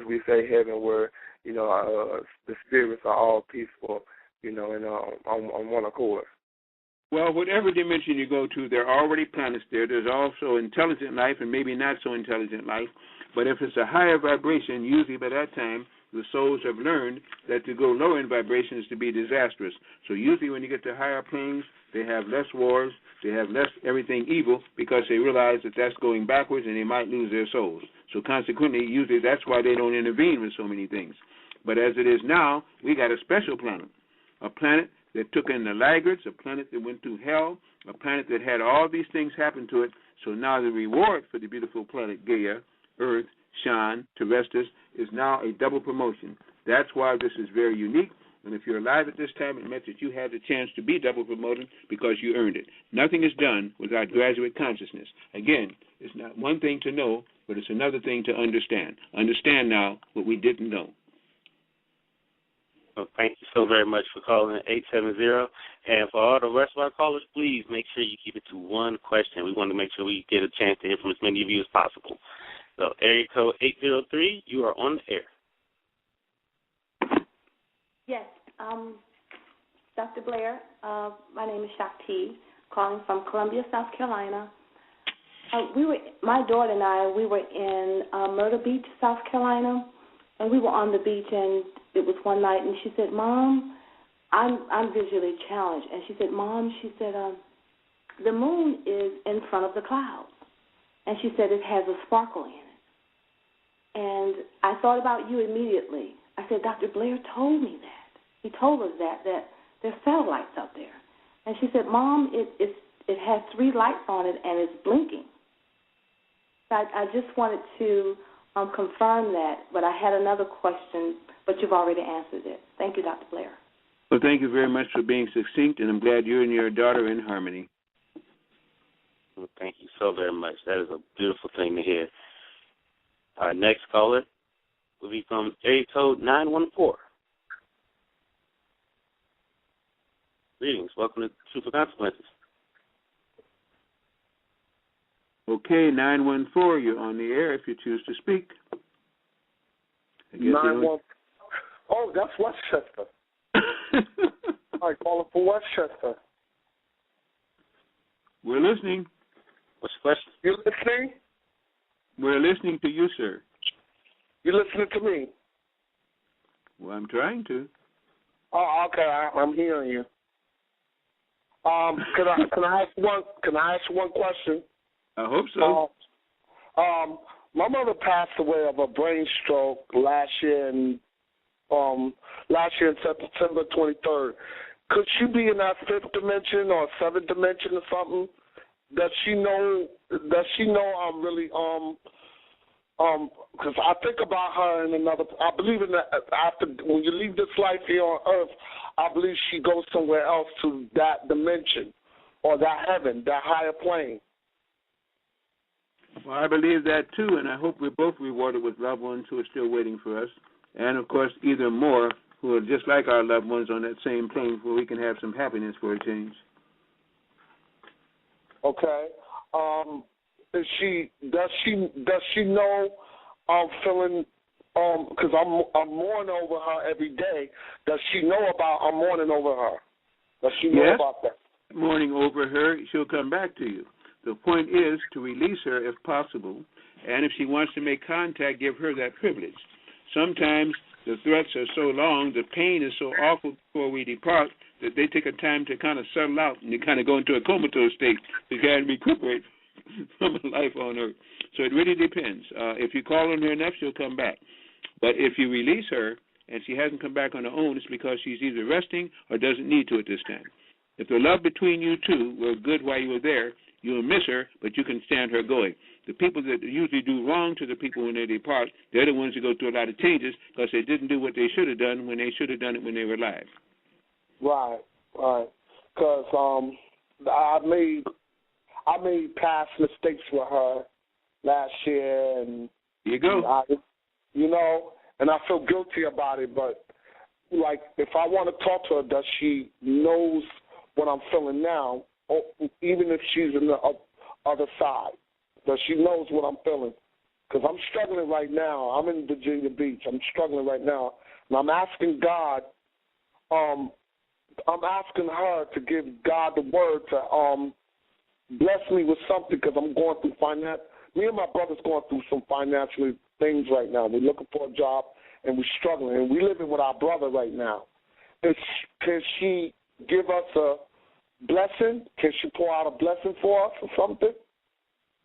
we say, heaven, where, the spirits are all peaceful, and on one accord. Well, whatever dimension you go to, there are already planets there. There's also intelligent life and maybe not so intelligent life. But if it's a higher vibration, usually by that time, the souls have learned that to go lower in vibration is to be disastrous. So usually when you get to higher planes, they have less wars, they have less everything evil, because they realize that that's going backwards and they might lose their souls. So consequently, usually that's why they don't intervene with so many things. But as it is now, we got a special planet, a planet that took in the laggards, a planet that went through hell, a planet that had all these things happen to it. So now the reward for the beautiful planet Gaia, Earth, Shan, Terrestris, is now a double promotion. That's why this is very unique. And if you're alive at this time, it meant that you had the chance to be double promoted because you earned it. Nothing is done without graduate consciousness. Again, it's not one thing to know, but it's another thing to understand. Understand now what we didn't know. Well, thank you so very much for calling 870. And for all the rest of our callers, please make sure you keep it to one question. We want to make sure we get a chance to hear from as many of you as possible. So area code 803, you are on the air. Yes, Dr. Blair, my name is Shakti, calling from Columbia, South Carolina. My daughter and I, we were in Myrtle Beach, South Carolina, and we were on the beach, and it was one night, and she said, Mom, I'm visually challenged. And she said, Mom, she said, the moon is in front of the clouds. And she said, it has a sparkle in it. And I thought about you immediately. I said, Dr. Blair told me that. He told us that there's satellites up there. And she said, Mom, it has 3 lights on it, and it's blinking. So I just wanted to confirm that, but I had another question, but you've already answered it. Thank you, Dr. Blair. Well, thank you very much for being succinct, and I'm glad you and your daughter are in harmony. Well, thank you so very much. That is a beautiful thing to hear. Our next caller will be from area code 914. Greetings. Welcome to Truth or Consequences. Okay, 914, you're on the air if you choose to speak. 914. Oh, that's Westchester. I call it for Westchester. We're listening. What's the question? You listening? We're listening to you, sir. You listening to me? Well, I'm trying to. Oh, okay. I'm hearing you. Can I ask one question? I hope so. My mother passed away of a brain stroke last year in September 23rd. Could she be in that 5th dimension or 7th dimension or something? Does she know I'm really because I think about her in another. I believe in that after when you leave this life here on earth, I believe she goes somewhere else to that dimension or that heaven, that higher plane. Well, I believe that too, and I hope we're both rewarded with loved ones who are still waiting for us, and of course either more who are just like our loved ones on that same plane where we can have some happiness for a change. Okay. Does she know I'm feeling because I'm mourning over her every day. Does she know about I'm mourning over her? Does she know about that? Mourning over her, she'll come back to you. The point is to release her if possible, and if she wants to make contact, give her that privilege. Sometimes the threats are so long, the pain is so awful before we depart that they take a time to kind of settle out, and you kind of go into a comatose state to kind of recuperate from a life on earth. So it really depends. If you call on her enough, she'll come back. But if you release her and she hasn't come back on her own, it's because she's either resting or doesn't need to at this time. If the love between you two were good while you were there, you'll miss her, but you can stand her going. The people that usually do wrong to the people when they depart, they're the ones who go through a lot of changes because they didn't do what they should have done when they should have done it when they were alive. Right. Because I made past mistakes with her last year, and here you go. And I feel guilty about it. But like, if I want to talk to her, does she knows what I'm feeling now? Or even if she's in the other side, does she knows what I'm feeling? Because I'm struggling right now. I'm in Virginia Beach. I'm struggling right now, and I'm asking God. I'm asking her to give God the word to bless me with something because I'm going through finance. Me and my brother's going through some financial things right now. We're looking for a job, and we're struggling, and we're living with our brother right now. Can she give us a blessing? Can she pour out a blessing for us or something?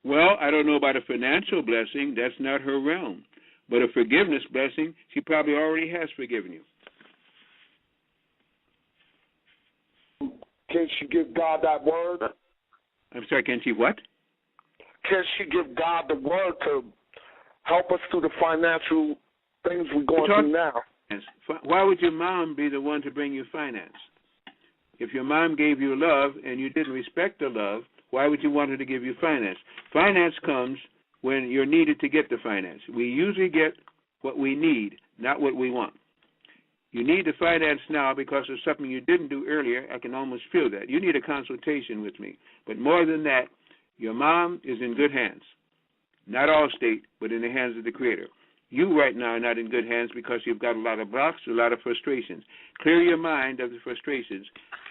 Well, I don't know about a financial blessing. That's not her realm. But a forgiveness blessing, she probably already has forgiven you. Can she give God that word? I'm sorry, can she what? Can she give God the word to help us through the financial things we're going through now? Why would your mom be the one to bring you finance? If your mom gave you love and you didn't respect the love, why would you want her to give you finance? Finance comes when you're needed to get the finance. We usually get what we need, not what we want. You need the finance now because of something you didn't do earlier. I can almost feel that. You need a consultation with me. But more than that, your mom is in good hands. Not Allstate, but in the hands of the Creator. You right now are not in good hands because you've got a lot of blocks, a lot of frustrations. Clear your mind of the frustrations.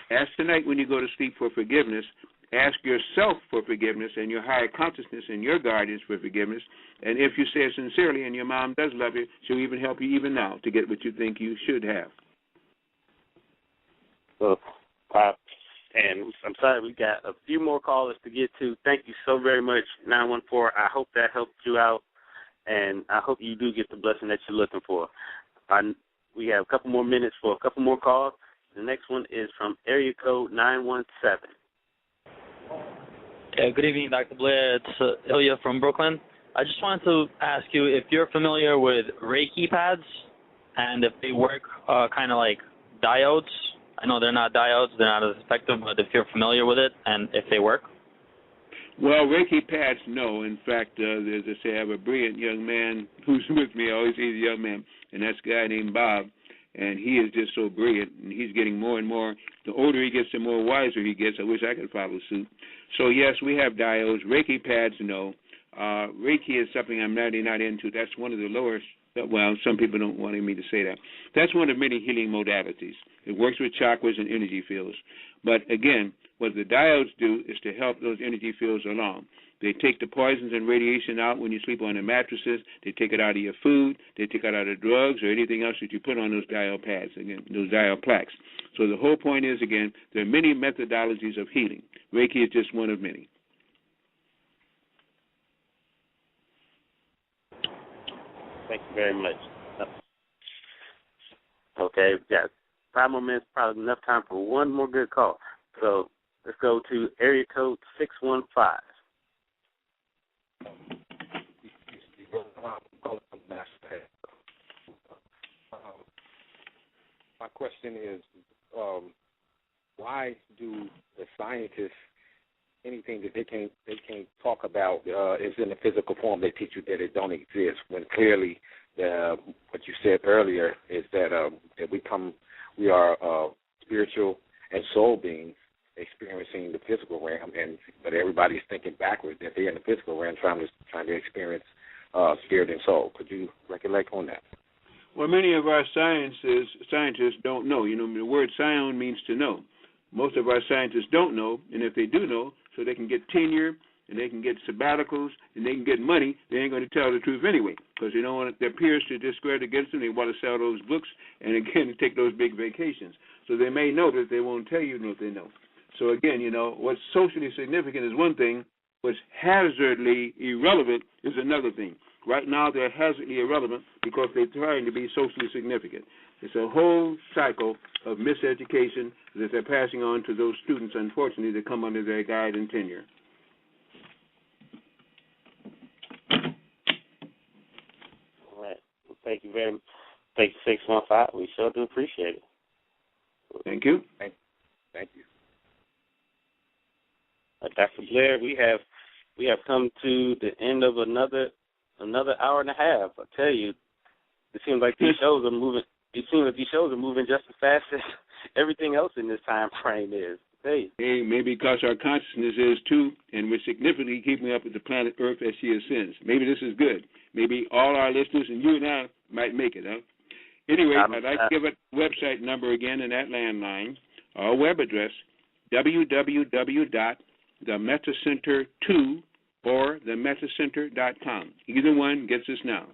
Ask tonight when you go to sleep for forgiveness. ask yourself for forgiveness and your higher consciousness and your guardians for forgiveness. And if you say it sincerely and your mom does love you, she'll even help you even now to get what you think you should have. So, and I'm sorry, we got a few more callers to get to. Thank you so very much, 914. I hope that helped you out, and I hope you do get the blessing that you're looking for. We have a couple more minutes for a couple more calls. The next one is from area code 917. Yeah, good evening, Dr. Blair. It's Ilya from Brooklyn. I just wanted to ask you if you're familiar with Reiki pads and if they work kind of like diodes. I know they're not diodes, they're not as effective, but if you're familiar with it and if they work. Well, Reiki pads, no. In fact, as I say, I have a brilliant young man who's with me. I always say he's a young man, and that's a guy named Bob. And he is just so brilliant, and he's getting more and more. The older he gets, the more wiser he gets. I wish I could follow suit. So, yes, we have diodes. Reiki pads, no. Reiki is something I'm not into. That's one of the lower, well, some people don't want me to say that. That's one of many healing modalities. It works with chakras and energy fields. But, again, what the diodes do is to help those energy fields along. They take the poisons and radiation out when you sleep on the mattresses. They take it out of your food. They take it out of drugs or anything else that you put on those diode pads, again, those diode plaques. So the whole point is, again, there are many methodologies of healing. Reiki is just one of many. Thank you very much. Okay, we've got 5 more minutes, probably enough time for one more good call. So let's go to area code 615. My question is, why do the scientists anything that they can't talk about is in the physical form? They teach you that it don't exist, when clearly what you said earlier is that we are spiritual and soul beings experiencing the physical realm, but everybody's thinking backwards, that they're in the physical realm trying to experience spirit and soul. Could you recollect on that? Well, many of our scientists don't know. You know, the word scion means to know. Most of our scientists don't know, and if they do know, so they can get tenure and they can get sabbaticals and they can get money, they ain't going to tell the truth anyway, because they don't want their peers to discredit against them. They want to sell those books and, again, take those big vacations. So they may know that they won't tell you what they know. So, again, you know, what's socially significant is one thing. What's hazardly irrelevant is another thing. Right now, they're hazardly irrelevant because they're trying to be socially significant. It's a whole cycle of miseducation that they're passing on to those students, unfortunately, that come under their guide and tenure. All right. Well, thank you very much. Thank you, 615. We sure do appreciate it. Thank you. Thank you. Dr. Blair, we have come to the end of another hour and a half. I tell you, it seems like these shows are moving. It seems like these shows are moving just as fast as everything else in this time frame is. Hey, maybe because our consciousness is too, and we're significantly keeping up with the planet Earth as she ascends. Maybe this is good. Maybe all our listeners and you and I might make it, huh? Anyway, I'd like to give a website number again in that landline. Our web address, www.themetacenter2 or themetacenter.com. Either one gets us now.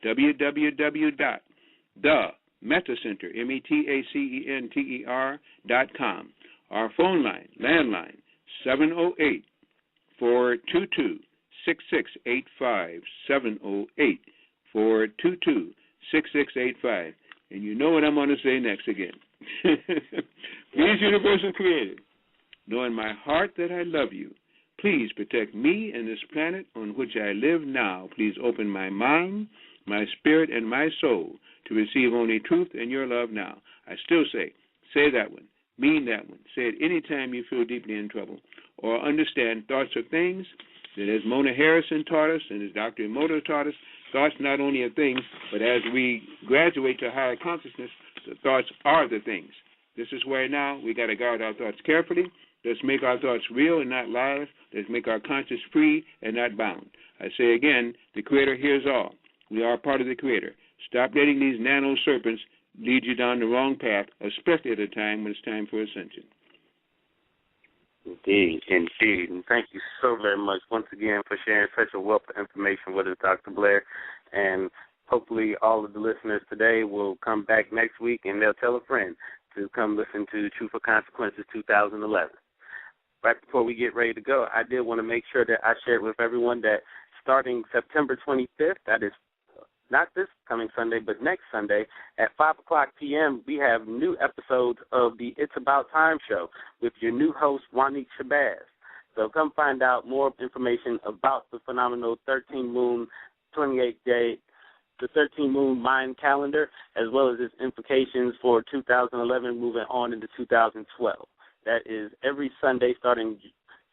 www.themetacenter, METACENTER.com. Our phone line, landline, 708-422-6685, 708-422-6685. And you know what I'm going to say next again. Please, Universal Creator, know in my heart that I love you. Please protect me and this planet on which I live now. Please open my mind, my spirit, and my soul to receive only truth and your love now. I still say that one, mean that one. Say it any time you feel deeply in trouble or understand thoughts are things that, as Mona Harrison taught us and as Dr. Emoto taught us, thoughts not only are things, but as we graduate to higher consciousness, the thoughts are the things. This is where now we got to guard our thoughts carefully. Let's make our thoughts real and not lies. Let's make our conscience free and not bound. I say again, the Creator hears all. We are part of the Creator. Stop letting these nano serpents lead you down the wrong path, especially at a time when it's time for ascension. Indeed, indeed. And thank you so very much once again for sharing such a wealth of information with us, Dr. Blair. And hopefully all of the listeners today will come back next week and they'll tell a friend to come listen to Truth or Consequences 2011. Right before we get ready to go, I did want to make sure that I shared with everyone that starting September 25th, that is not this coming Sunday, but next Sunday at 5 o'clock p.m., we have new episodes of the It's About Time show with your new host, Wanique Shabazz. So come find out more information about the phenomenal 13-moon, 28-day, the 13-moon Mayan calendar, as well as its implications for 2011 moving on into 2012. That is every Sunday starting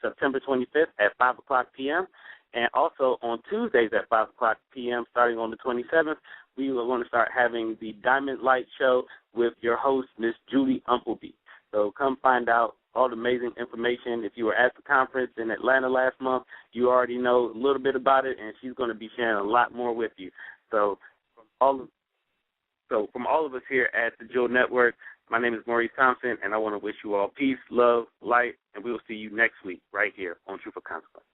September 25th at 5 o'clock p.m., and also on Tuesdays at 5 o'clock p.m. starting on the 27th, we are going to start having the Diamond Light Show with your host, Miss Julie Umpleby. So come find out all the amazing information. If you were at the conference in Atlanta last month, you already know a little bit about it, and she's going to be sharing a lot more with you. So from all of us here at the Jewel Network, my name is Maurice Thompson, and I want to wish you all peace, love, light, and we will see you next week right here on Truth or Consequences.